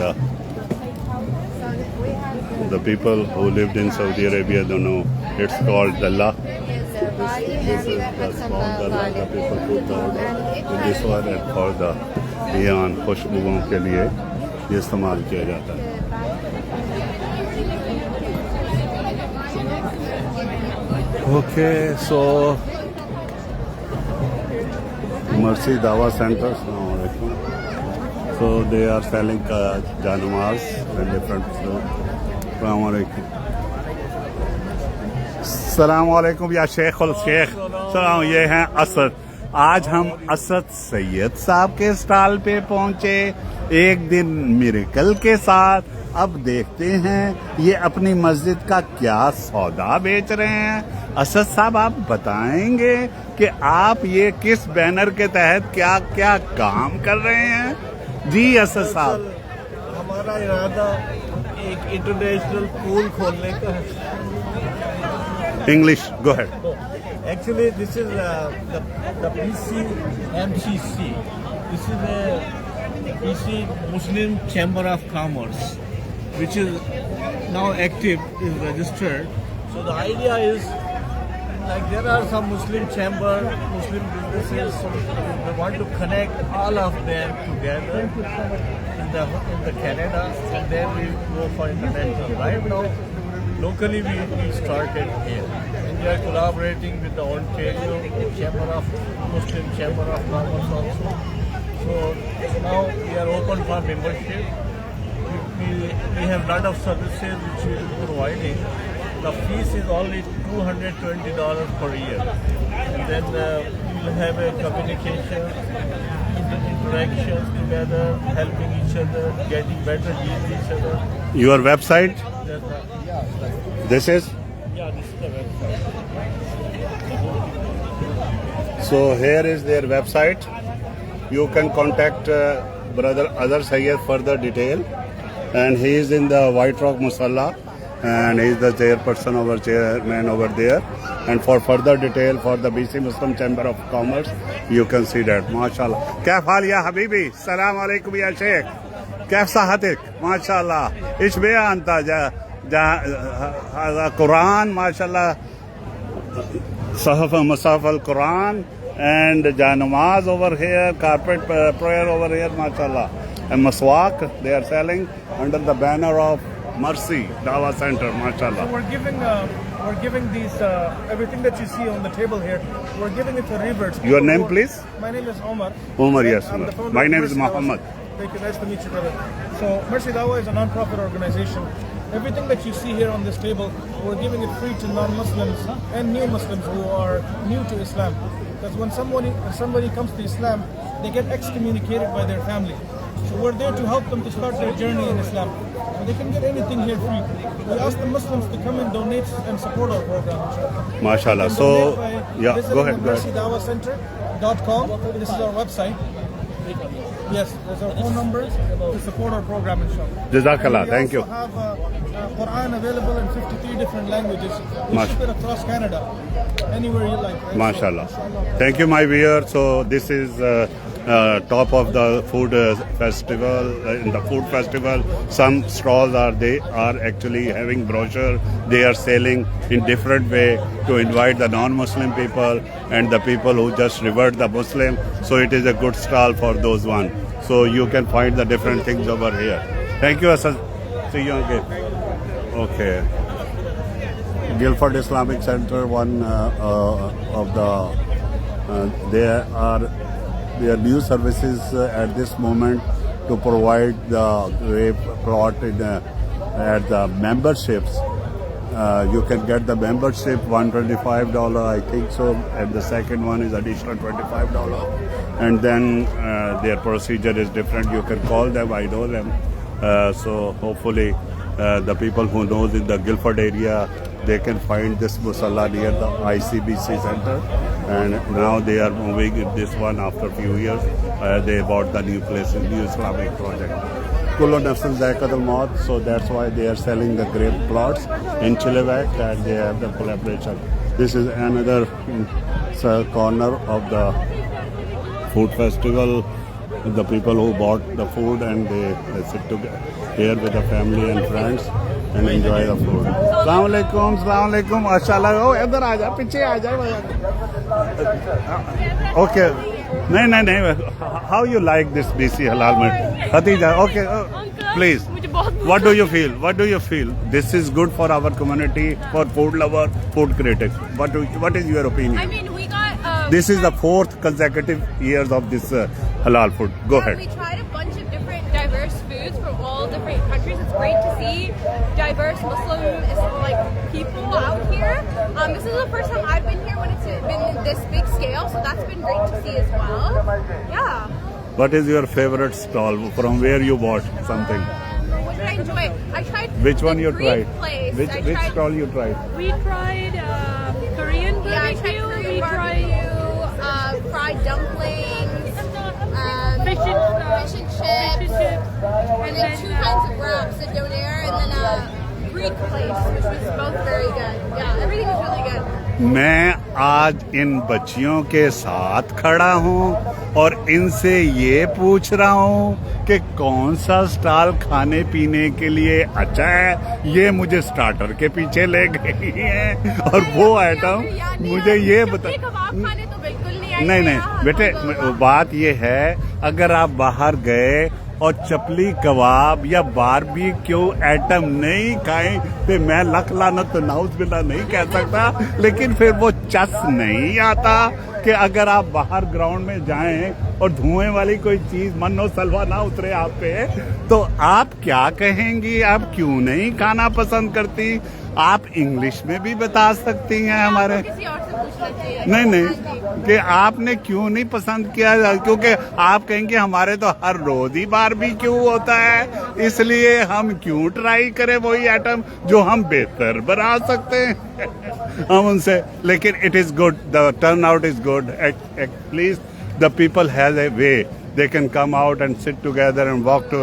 the people who lived in Saudi Arabia don't know it's called dalla. This is the small dalla. The people put the order in this one, and for the यहाँ खुशबुओं के लिए ये इस्तेमाल किया जाता है. Okay, so Mercy Dawa Center. So they are selling janamaz and different. Assalamu alaikum या शेख उल शेख. सलाम. ये हैं असद. आज हम असद सैयद साहब के स्टॉल पे पहुंचे एक दिन मिरेकल के साथ. अब देखते हैं ये अपनी मस्जिद का क्या सौदा बेच रहे हैं. असद साहब, आप बताएंगे कि आप ये किस बैनर के तहत क्या क्या काम कर रहे हैं? जी असद साहब. हमारा इरादा एक इंटरनेशनल पूल खोलने का है. English go ahead. Actually, this is the PCMCC. This is the PC Muslim Chamber of Commerce, which is now active, is registered. So the idea is, like, there are some Muslim chamber, Muslim businesses, so we want to connect all of them together in the Canada, and then we go for international. Right now, locally we started here, and we are collaborating with the Ontario Chamber of Muslim Chamber of Commerce also. So now we are open for membership. We have lot of services which we are providing. The fees is only $220 per year, and then we will have a communication, interactions together, helping each other, getting better deals each other. Your website? This is? Yeah, this is the website. So here is their website. You can contact brother Azhar Sayyed further detail, and he is in the White Rock Musalla, and he is the chairperson or chairman over there. And for further detail for the BC Muslim Chamber of Commerce, you can see that. MashaAllah. Kaif hal ya habibi? Salam alaikum ya sheikh. Kaif sahatik? MashaAllah. Ish beya anta Quran, MashaAllah. Sahaf Masaf al-Quran, and Janamaz over here, carpet prayer over here, MashaAllah. And Maswak, they are selling under the banner of Mercy Dawa Center, MashaAllah. So we're giving these everything that you see on the table here. We're giving it to reverts. Your name, please? My name is Omar. Omar, yes. I'm the founder My of name is Mercy Dawa. Muhammad. Thank you. Nice to meet you, brother. So Mercy Dawa is a non-profit organization. Everything that you see here on this table, we're giving it free to non-Muslims and new Muslims who are new to Islam. Because when somebody comes to Islam, they get excommunicated by their family. So we're there to help them to start their journey in Islam. And they can get anything here free. We ask the Muslims to come and donate and support our program. MashaAllah. So, yeah, go ahead. MercyDawaCenter.com. This is our website. Yes, there's our phone number to support our program, inshallah. Jazakallah. Thank you. We also have Quran available in 53 different languages. We ship it across Canada, anywhere you like. Right? MashaAllah. Thank you, my viewer. So this is top of the food festival. In the food festival, some stalls are actually having brochure. They are selling in different way to invite the non-Muslim people and the people who just revert the Muslim. So it is a good stall for those one. So you can find the different things over here. Thank you, Asad. See you again. Okay. Guildford Islamic Center, one of the their new services at this moment to provide the plot at the memberships. You can get the membership $125, I think so, and the second one is additional $25. And then their procedure is different. You can call them, I know them. So hopefully the people who knows in the Guildford area they can find this musalla near the ICBC center, and now they are moving in this one after a few years. They bought the new place in New Islamic project. Kullu Nafsin Zaikatul Maut, so that's why they are selling the grape plots in Chilliwack, and they have the collaboration. This is another corner of the food festival. The people who bought the food, and they sit together here with the family and friends and enjoy the food. Assalamu alaikum, assalamu alaikum, mashallah. Oh, idhar aa ja, piche aa ja. Okay. No. How you like this BC Halal Mart? Khadija, okay. Please. What do you feel? What do you feel? This is good for our community, for food lover, food critics. What is your opinion? I mean, we got. This is the 4th consecutive years of this halal food. Go ahead. We tried a bunch of different diverse foods from all different countries. It's great to see diverse Muslim people out here. This is the first time I've been here when it's been in this big scale, so that's been great to see as well. Yeah. What is your favorite stall? From where you bought something? What did I enjoy? I tried. Which one you Greek tried? Place. Which stall you tried? We tried Korean barbecue. Yeah, I tried Korean we barbecue, fried dumplings, tried fish and chips, and then 2 then, kinds of wraps at Donair, and then a Greek place, which was both very good. Yeah, everything was really good. मैं आज इन बच्चियों के साथ खड़ा हूँ और इनसे ये पूछ रहा हूँ कि कौन सा स्टॉल खाने पीने के लिए अच्छा है। ये मुझे स्टार्टर के पीछे ले गई है और वो आइटम मुझे ये बता। नहीं बेटे, बात ये है, अगर आप बाहर गए और चपली कबाब या बारबेक्यू आइटम नहीं खाएं तो मैं लख लानत तो नाउज़-बिल्लाह नहीं कह सकता, लेकिन फिर वो चस नहीं आता कि अगर आप बाहर ग्राउंड में जाएं और धुएं वाली कोई चीज मन्नो सलवा ना उतरे आप पे, तो आप क्या कहेंगी? आप क्यों नहीं खाना पसंद करती? आप इंग्लिश में भी बता सकती हैं हमारे। नहीं कि आपने क्यों नहीं पसंद किया, क्योंकि आप कहेंगे हमारे तो हर रोज ही बारबेक्यू होता है, इसलिए हम क्यों ट्राई करें वही आइटम जो हम बेहतर बना सकते हैं हम उनसे। लेकिन it is good, the turn out is good, at least the people has a way, they can come out and sit together and walk to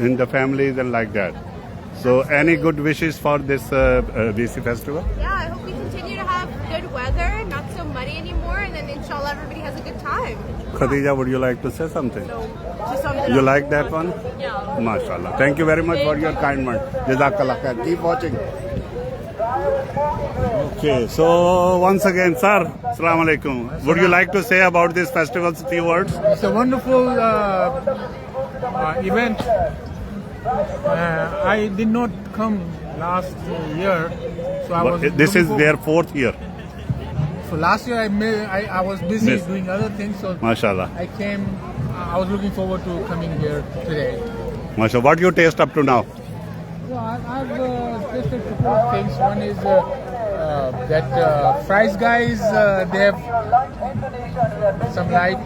in the families and like that. So any good wishes for this BC festival? Yeah, I hope we continue to have good weather, not so muddy anymore, and then inshallah everybody has a good time. Khadija, would you like to say something? So, just something You else. like that one? Yeah. MashaAllah. Thank you very much for your kind word. Jazakallah khair. Keep watching. Okay, so once again, sir, Assalamu alaikum. Would you like to say about this festival a few words? It's a wonderful event. I did not come last year, so I was. This is their 4th year. So last year I was busy Yes. doing other things, so MashaAllah. I came. I was looking forward to coming here today. MashaAllah. What you taste up to now? So I've tasted a couple of things. One is that fries guys, they have some light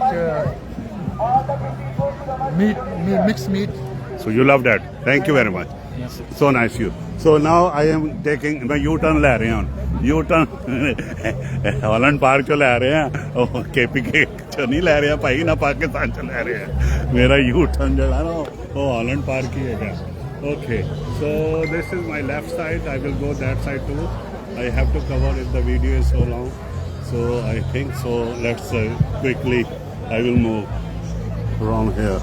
mixed meat. So you love that. Thank you very much. Yes. So nice you. So now I am taking my U-turn ले रहे हैं. U-turn Holland park चो ले रहे हैं. KPK चो नहीं ले रहे हैं भाई, ना पाकिस्तान चो ले रहे हैं. मेरा U-turn जो है ना वो हॉलैंड पार्क ही है क्या? Okay. So this is my left side. I will go that side too. I have to cover if the video is so long. So I think so. Let's quickly. I will move from here.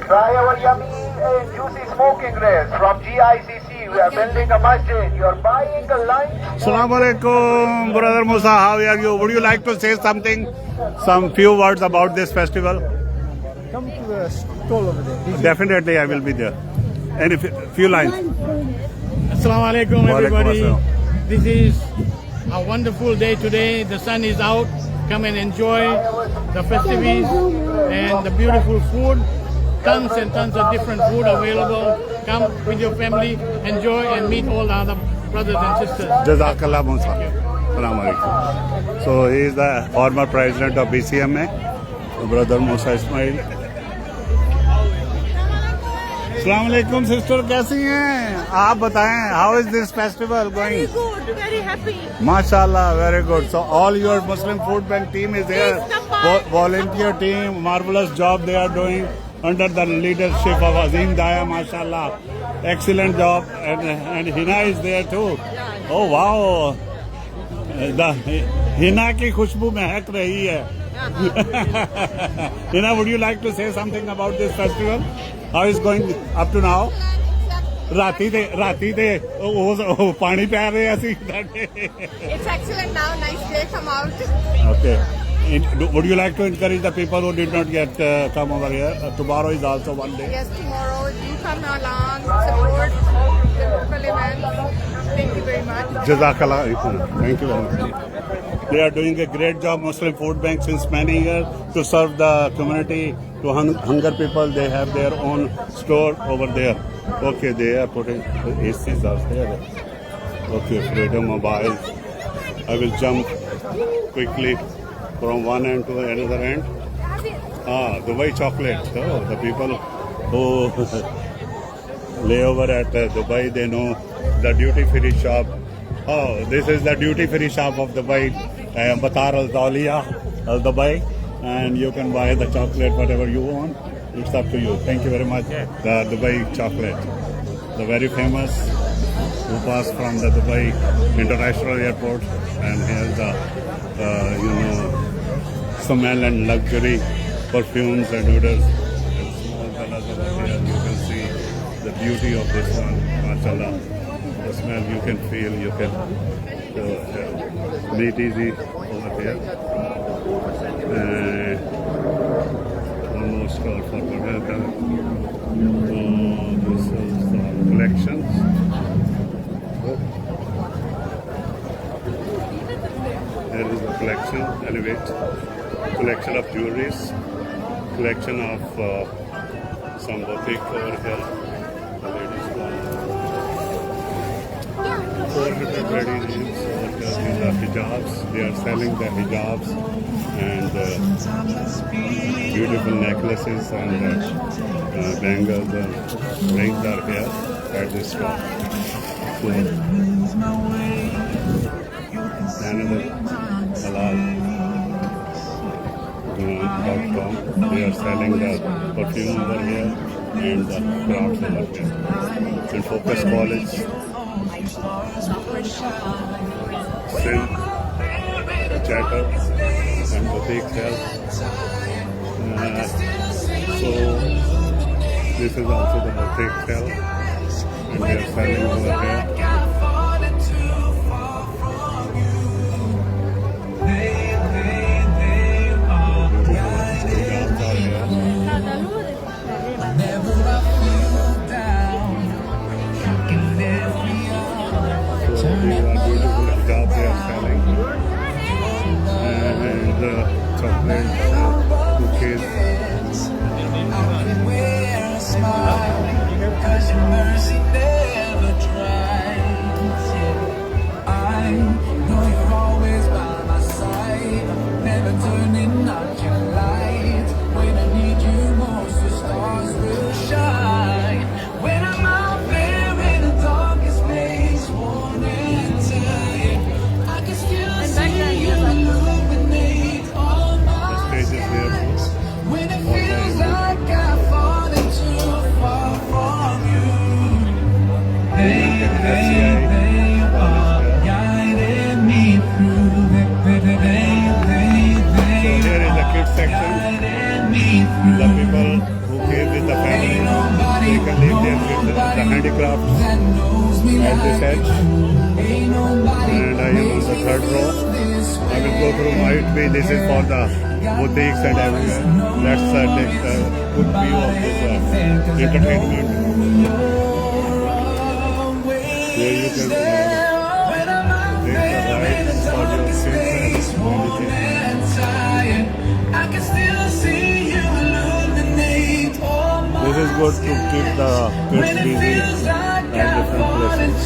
Try our yummy and juicy smoking rays from GICC. We are building a masjid. You are buying a lunch. Assalamu alaikum, brother Musa. How are you? Would you like to say something? Some few words about this festival? Come to the stall over there. Definitely, I will be there. And if few lines. Assalamu alaikum, everybody. This is a wonderful day today. The sun is out. Come and enjoy the festivities and the beautiful food. Tons and tons of different food available. Come with your family, enjoy and meet all the other brothers and sisters. Jazakallah Musa. Assalamu alaikum. So he is the former president of BCMA, brother Musa Ismail. अस्सलाम वालेकुम sister, कैसी हैं आप? बताएं, how is this festival going? Good, very happy. Mashallah, very good. So all your Muslim Food Bank team is here. Volunteer team, marvelous job they are doing under the leadership of Azim Daya. Mashallah, excellent job. And Hina is there too. Oh wow, the Hina की खुशबू महक रही है. Hina, would you like to say something about this festival? How is going up to now? ਰਾਤੀ ਦੇ ਉਹ ਪਾਣੀ ਪੈ ਰਹੇ ਅਸੀਂ ਸਾਡੇ. It's excellent now. Nice day. Come out. Okay. Would you like to encourage the people who did not get come over here? Tomorrow is also one day. Yes, tomorrow do come along, support the local event. Thank you very much. Jazakallah. Thank you very much. They are doing a great job, Muslim Food Bank, since many years to serve the community, to hunger people. They have their own store over there. Okay, they are putting ACs are there. Okay, Freedom Mobile. I will jump quickly from one end to another end. Dubai chocolate. So the people who lay over at Dubai, they know the duty-free shop. Oh, this is the duty-free shop of Dubai, Batar Al Tawliya Al Dubai, and you can buy the chocolate whatever you want. It's up to you. Thank you very much. The Dubai chocolate, the very famous, who pass from the Dubai International Airport, and here's the smell and luxury perfumes and odors. And small colors over here. You can see the beauty of this one. MashaAllah. The smell you can feel. You can meet easy over here. Almost all for together. This is the collections. There is a collection, elevate, collection of jewelries, collection of some boutique over here. The ladies one. 400 ready names over here. These are hijabs. They are selling the hijabs and beautiful necklaces and bangles and rings are here at this shop. So, another halal.com. They are selling the perfume over here and the crafts over here. And Focus College, Silk, Chatter, and boutique health. So this is also the boutique health, and they are selling over here. Handicrafts at this edge, and I am on the third row. I will go through. Might be this is for the boutiques and everywhere. Let's take a good view of this entertainment. Here you can take the ride for your kids and anything. This is good to keep the kids busy at different places.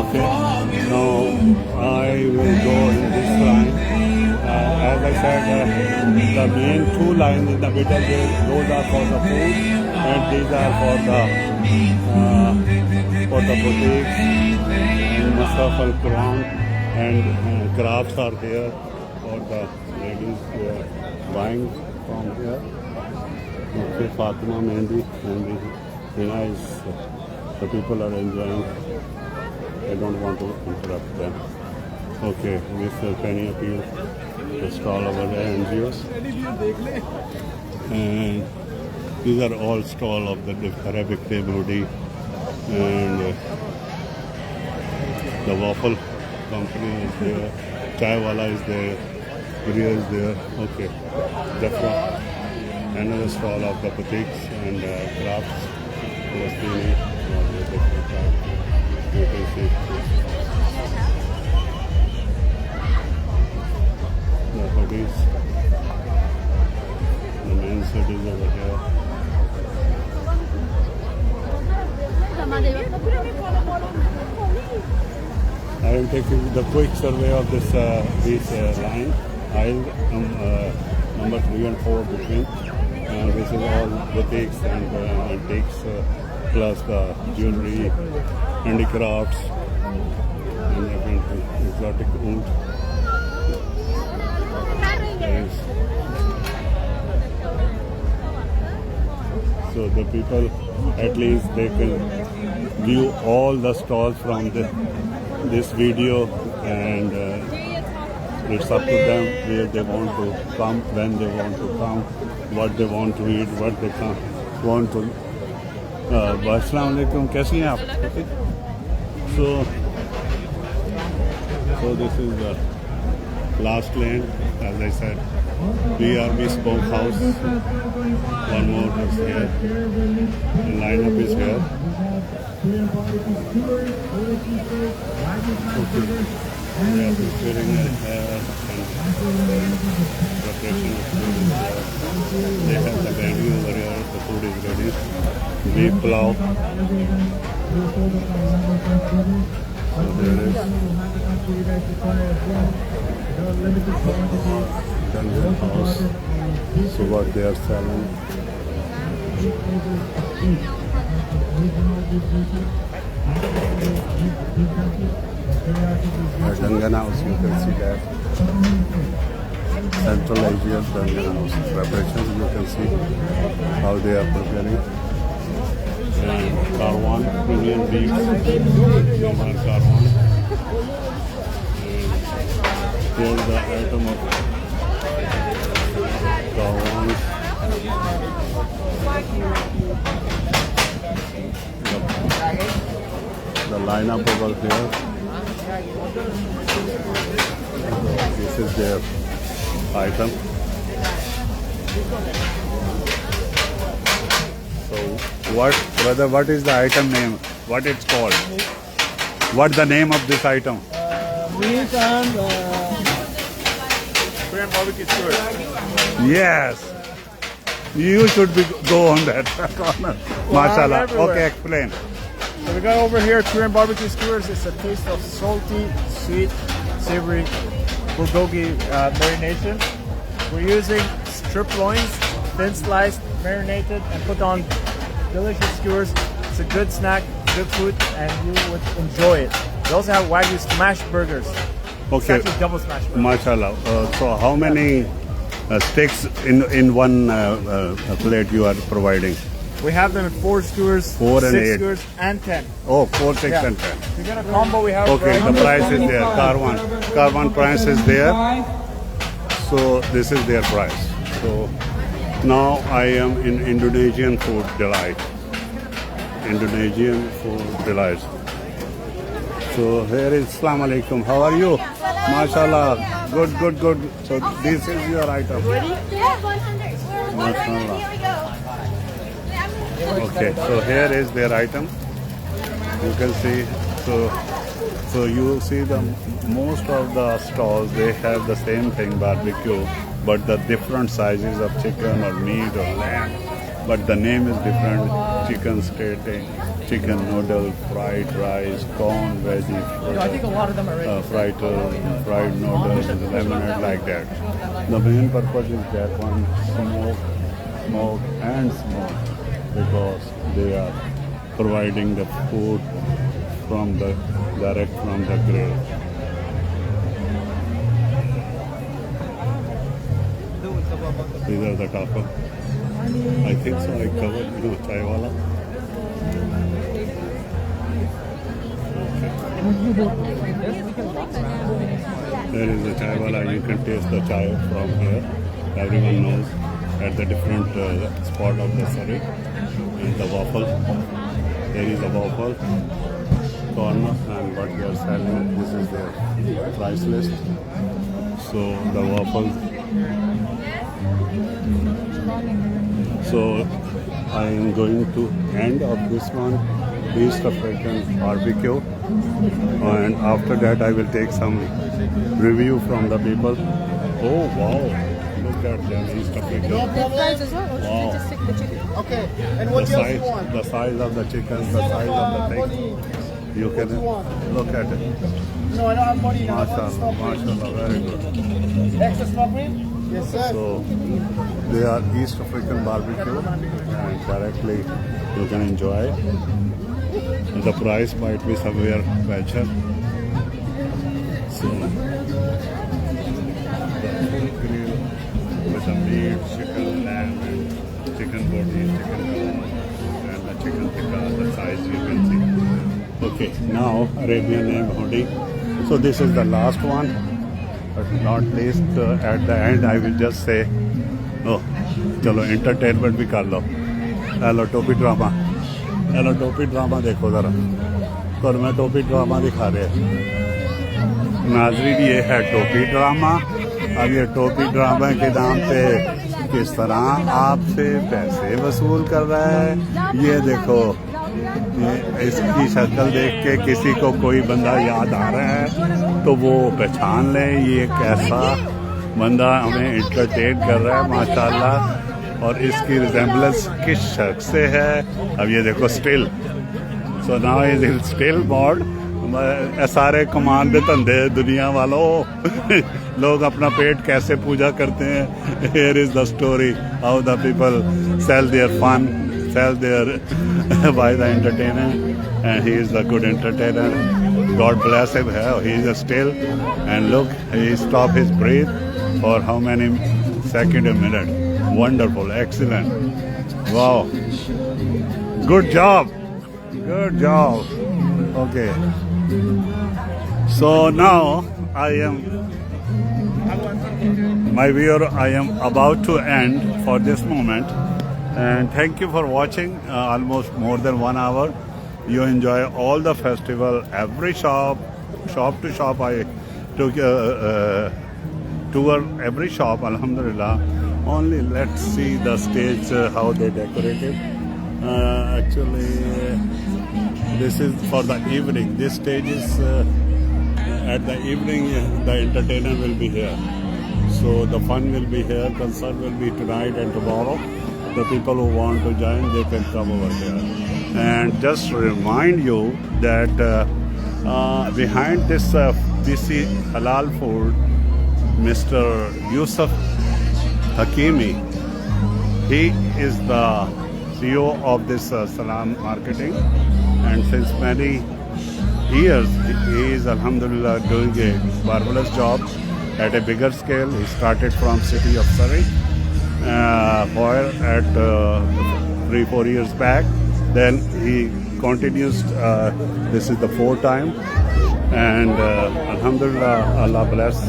Okay, now I will go in this line. As I said, the main two lines in the middle, those are for the food, and these are for the boutiques and Musaf al-Quran, and crafts are here for the ladies buying from here. Okay, Fatima Mehndi and Hina is, the people are enjoying. I don't want to interrupt them. Okay, Mr. Penny Appeal, the stall over there, NGOs. And these are all stall of the Arabic Debudi, and the waffle company is there, Chai Wala is there, Priya is there. Okay, Jafra, another stall of the boutiques and crafts. Palestini, you can see the hoodies, the men's hoodies over here. I am taking the quick survey of this line, aisle number 3 and 4 between. This is all boutiques and antiques, plus the jewelry, handicrafts, and different exotic oud. So the people, at least they can view all the stalls from this video, and it's up to them where they want to come, when they want to come, what they want to eat, what they want to. Assalamu alaikum, कैसी हैं आप? So this is the last lane, as I said. BRB Smokehouse. One more is here. The lineup is here. Okay. They are preparing and preparation of food is there. They have the menu over here. The food is ready. Beef pulao. So there is Dungeon House. So what they are selling. Dungan House, you can see that. Central Asia Dungan House preparations, you can see how they are preparing. And Karwan, Indian beef, Karwan. And here's the item of Karwan. The lineup over here. This is their item. So what is the item name? What it's called? What's the name of this item? Meat and Korean barbecue skewers. Yes. You should go on that corner. Mashallah. everywhere. Okay, explain. So we got over here Korean barbecue skewers. It's a taste of salty, sweet, savory bulgogi marination. We're using strip loins, thin sliced, marinated, and put on delicious skewers. It's a good snack, good food, and you would enjoy it. We also have Wagyu smash burgers. It's Okay. actually double smash burgers. Mashallah. So how many steaks in one plate you are providing? We have them in 4 skewers, 4 and 6 8. skewers, and 10. Oh, 4, 6 Yeah. and 10. If you get a combo, we have Okay, the price is there. Karwan price is there. So this is their price. So now I am in Indonesian food delight. Indonesian food delight. So here is Assalamu alaikum. How are you? Mashallah. Good, good, good. So this is your item. Yeah, 100. Mashallah. Here we go. Okay, so here is their item. You can see, so you see the most of the stalls, they have the same thing, barbecue, but the different sizes of chicken or meat or lamb. but the name is different. Chicken satay, chicken noodle, fried rice, corn, veggie, I think a lot of them are fried noodles, lemonade, like that. The main purpose is that one, smoke, because they are providing the food direct from the grill. These are the tapas. I think so. I covered chai wala. There is a chai wala. You can taste the chai from here. Everyone knows at the different spot of the Surrey. And the waffle. There is a waffle corner, and what they are selling. This is their price list. So the waffle. So I am going to end of this one, East African barbecue, and after that I will take some review from the people. Oh wow, look at them, East African. Wow. Okay, and what else you want? The size of the chicken, the size of the thing. You can look at it. No, I don't have money now. MashaAllah, MashaAllah, very good. Extra small green? Yes, sir. So they are East African barbecue, and directly you can enjoy. The price might be somewhere better. So the full grill with the meat, chicken, lamb, and chicken body, chicken kebab, and the chicken tikka, the size you can see. Okay, now Arabian name hoodie. So this is the last one. But not least, at the end, I will just say, oh, chalo, entertainment भी कर लो. Hello, टोपी drama. Hello, टोपी drama देखो ज़रा. तो मैं टोपी drama दिखा रहे हैं. नाज़रीन, ये है टोपी ड्रामा. अब ये टोपी ड्रामा के नाम पे किस तरह आपसे पैसे वसूल कर रहा है. ये देखो, इसकी शक्ल देख के किसी को कोई बंदा याद आ रहा है तो वो पहचान ले ये एक ऐसा बंदा हमें एंटरटेन कर रहा है माशाल्लाह. और इसकी रिजेम्बलेंस किस शख्स से है. अब ये देखो still. So now is in still mode. सारे कमान दे धंधे दुनिया वालों लोग अपना पेट कैसे पूजा करते हैं. Here is the story how the people sell their fun, sell their by the entertainer, and he is a good entertainer. God bless him. He is still, and look, he stopped his breath for how many seconds, a minute. Wonderful, excellent, wow, good job, good job. Okay, so now I am, my viewer, I am about to end for this moment. And thank you for watching almost more than 1 hour. You enjoy all the festival, every shop to shop. I took tour every shop, alhamdulillah. Only let's see the stage, how they decorated. Actually, this is for the evening. This stage is at the evening, the entertainer will be here. So the fun will be here, concert will be tonight and tomorrow. The people who want to join, they can come over here. And just remind you that behind this DC Halal Food, Mr. Yusuf Hakimi, he is the CEO of this Salam Marketing, and since many years he is alhamdulillah doing a marvelous job at a bigger scale. He started from city of Surrey. At 3-4 years back, then he continues. This is the 4th time, and alhamdulillah, Allah bless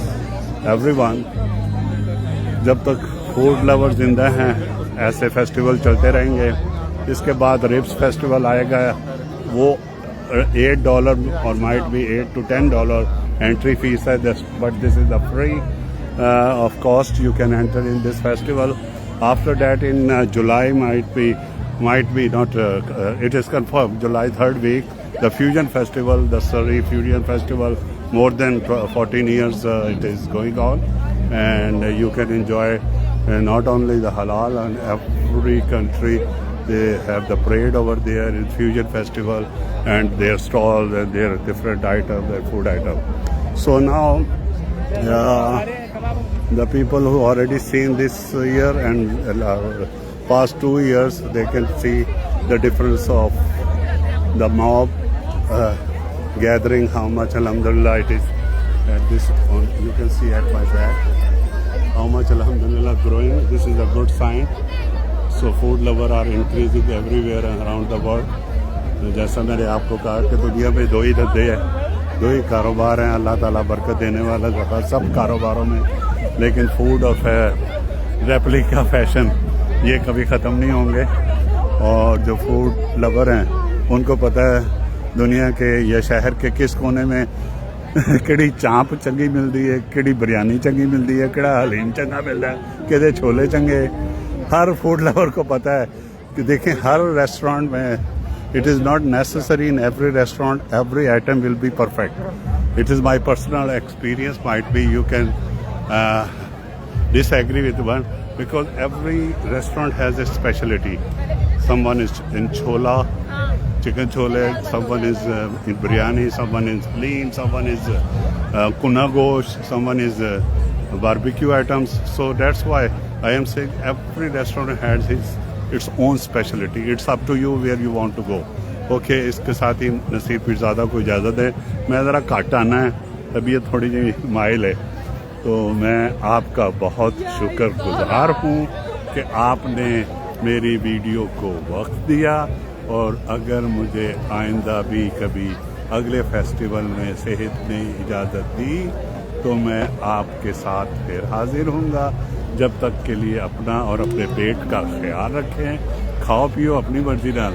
everyone. जब तक food lover जिंदा हैं ऐसे festival चलते रहेंगे. इसके बाद ribs festival आएगा. वो $8 or might be $8 to $10 entry fees है, but this is the free of cost. You can enter in this festival. After that, in July might be not. It is confirmed July 3rd week. The Fusion Festival, the Surrey Fusion Festival, more than 14 years it is going on, and you can enjoy not only the halal and every country they have the parade over there in Fusion Festival and their stalls and their different items, their food items. So now the people who already seen this year and past 2 years, they can see the difference of the mob gathering, how much alhamdulillah it is at this point. You can see at my back how much alhamdulillah growing. This is a good sign. So food lover are increasing everywhere around the world. जैसा मैंने आपको कहा कि दुनिया में दो ही धंधे हैं, दो ही कारोबार हैं, अल्लाह ताला बरकत देने वाला ज़्यादा सब कारोबारों में, लेकिन फूड और रेप्लिका फैशन ये कभी ख़त्म नहीं होंगे। और जो फूड लवर हैं उनको पता है दुनिया के या शहर के किस कोने में किड़ी चांप चंगी मिलती है, किड़ी बिरयानी चंगी मिलती है, किड़ा हलीम चंगा मिलता है, किधे छोले चंगे। हर फूड लवर को पता है कि देखें हर रेस्टोरेंट में it is not necessary in every restaurant every item will be perfect. It is my personal experience. Might be you can disagree with one, because every restaurant has a specialty. Someone is in chola, chicken chole, someone is in biryani, someone is lean, someone is kuna gosh, someone is barbecue items. So that's why I am saying every restaurant has its own specialty. It's up to you where you want to go. Okay, इसके साथ ही नसीर पीरज़ादा को इजाज़त है। मैं ज़रा घट आना है, तबीयत थोड़ी जी माइल है, तो मैं आपका बहुत शुक्रगुजार हूँ कि आपने मेरी वीडियो को वक्त दिया। और अगर मुझे आइंदा भी कभी अगले फेस्टिवल में सेहत ने इजाज़त दी तो मैं आपके साथ फिर हाजिर हूँगा। जब तक के लिए अपना और अपने पेट का ख्याल रखें, खाओ पियो अपनी मर्जी नाल,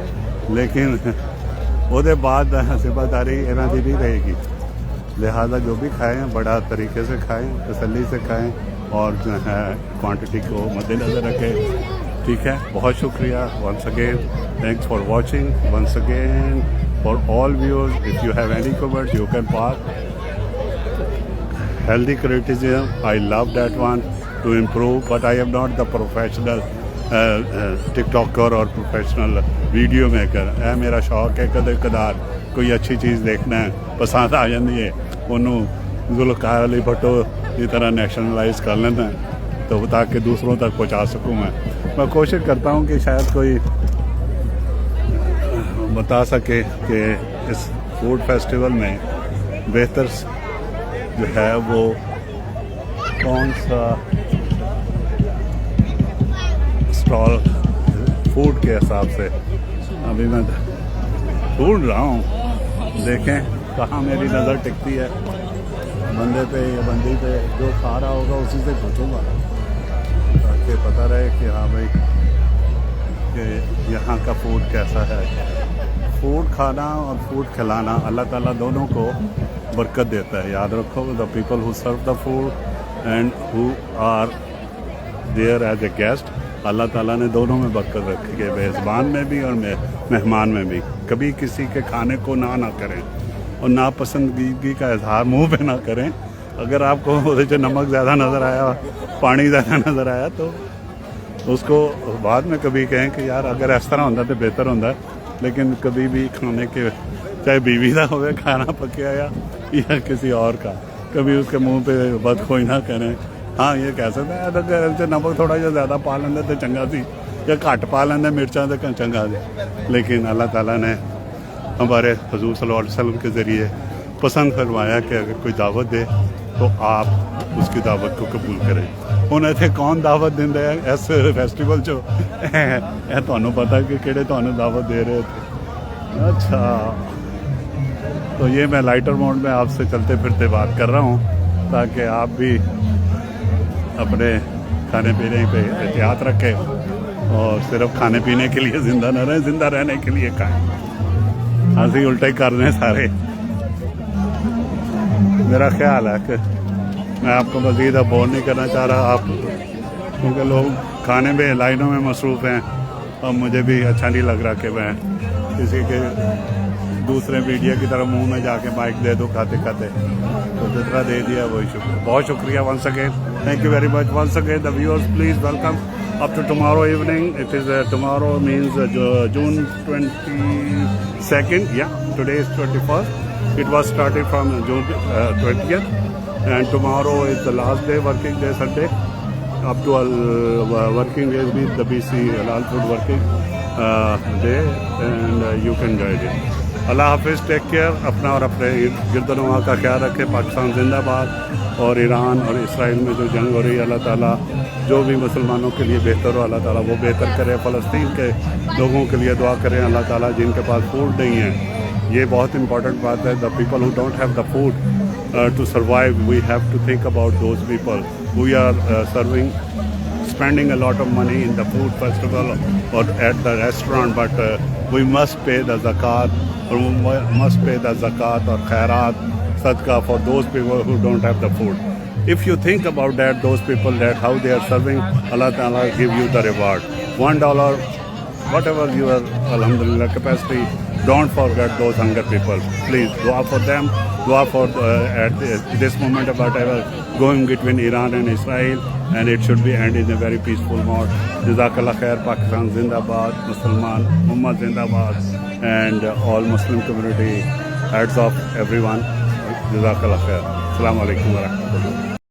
लेकिन उसके बाद जिम्मेदारी इन्हां दी नहीं रहेगी। लिहाजा जो भी खाएं बड़ा तरीके से खाएं, तसल्ली से खाएं और जो है क्वांटिटी को मद्देनज़र रखें। ठीक है, बहुत शुक्रिया once again, thanks for watching once again for all viewers. If you have any comments you can pass healthy criticism. I love that one to improve, but I am not the professional TikToker or professional video maker. है मेरा शौक है कदर कदार कोई अच्छी चीज़ देखना है, पसंद आ जाती है, उन्होंने जुल्फ़कार अली भट्टो की तरह नेशनलाइज कर लेना है, तो ताकि दूसरों तक पहुंचा सकूं। मैं कोशिश करता हूं कि शायद कोई बता सके कि इस फूड फेस्टिवल में बेहतर जो है वो कौन सा स्टॉल फूड के हिसाब से। अभी मैं ढूंढ रहा हूँ, देखें कहाँ मेरी नज़र टिकती है, बंदे पे या बंदी पे, जो खा रहा होगा उसी से पूछूंगा ताकि पता रहे कि हाँ भाई कि यहाँ का फूड कैसा है। फूड खाना और फूड खिलाना अल्लाह ताला दोनों को बरकत देता है। याद रखो, the people who serve the food and who are there as a guest, अल्लाह ताला ने दोनों में बरकत रखी है, मेज़बान में भी और मेहमान में भी। कभी किसी के खाने को ना करें और नापसंदगी का इजहार मुंह पे ना करें। अगर आपको उससे नमक ज़्यादा नज़र आया, पानी ज़्यादा नज़र आया, तो उसको बाद में कभी कहें कि यार अगर इस तरह होता तो बेहतर होता। लेकिन कभी भी खाने के, चाहे बीवी का होवे खाना पकिया या किसी और का, कभी उसके मुंह पे बदखोई ना करें। हाँ ये कह सकते हैं अगर नमक थोड़ा जिहा ज़्यादा पा लेंदे तो चंगा सी, या घट पा लेंदे मिर्चां तो चंगा सी। लेकिन अल्लाह ताला ने हमारे हुजूर सल्लल्लाहु अलैहि वसल्लम के ज़रिए पसंद फरमाया कि अगर कोई दावत दे तो आप उसकी दावत को कबूल करें। ਹੁਣ ਇੱਥੇ कौन दावत ਦਿੰਦਾ है इस फेस्टिवल चो ਇਹ ਤੁਹਾਨੂੰ पता कि ਕਿਹੜੇ ਤੁਹਾਨੂੰ दावत दे रहे थे। अच्छा, तो ये मैं लाइटर मोड में आपसे चलते फिरते बात कर रहा हूँ ताकि आप भी अपने खाने पीने पे एहतियात रखें और सिर्फ खाने पीने के लिए ज़िंदा न रहें, ज़िंदा रहने के लिए खाएं। हंसी उल्टे कर रहे हैं सारे। मेरा ख्याल है कि मैं आपको मज़ीद अब बोर नहीं करना चाह रहा, आप क्योंकि लोग खाने में लाइनों में मसरूफ़ हैं और मुझे भी अच्छा नहीं लग रहा कि मैं किसी के दूसरे मीडिया की तरफ मुंह में जाके माइक दे दूँ खाते खाते। तो जितना दे दिया वही शुक्रिया, बहुत शुक्रिया once again, thank you very much once again the viewers, please welcome up to tomorrow evening. It is tomorrow means June 22nd. Yeah, today is 21st. It was started from June 20th, and tomorrow is the last day, working day, Sunday. Up to all working days with the BC Halal Food working day, and you can guide it. अल्लाह हाफिज़, take care, अपना और अपने गिरदनुमा का ख्याल रखें। पाकिस्तान जिंदाबाद। और Iran और इसराइल में जो जंग हो रही है, अल्लाह ताला जो भी मुसलमानों के लिए बेहतर हो, अल्लाह ताला वो बेहतर करे। फ़लस्तीन के लोगों के लिए दुआ करें अल्लाह ताला, जिनके पास फूड नहीं है। ये बहुत इंपॉर्टेंट बात है। The people who don't have the food to survive, we have to think about those people. We are spending a lot of money in the food festival or at the restaurant, but we must pay the zakat, or we must pay the zakat or khairat, sadaqah for those people who don't have the food. If you think about that, those people, that how they are serving, Allah Ta'ala give you the reward. $1, whatever your alhamdulillah capacity, don't forget those hunger people. Please dua for them, dua for at this moment whatever going between Iran and Israel, and it should be end in a very peaceful mode. Jazakallah khair. Pakistan Zindabad, Musliman Ummah Zindabad, and all Muslim community, heads of everyone. Jazakallah khair. Assalamu alaikum wa rahmatullah.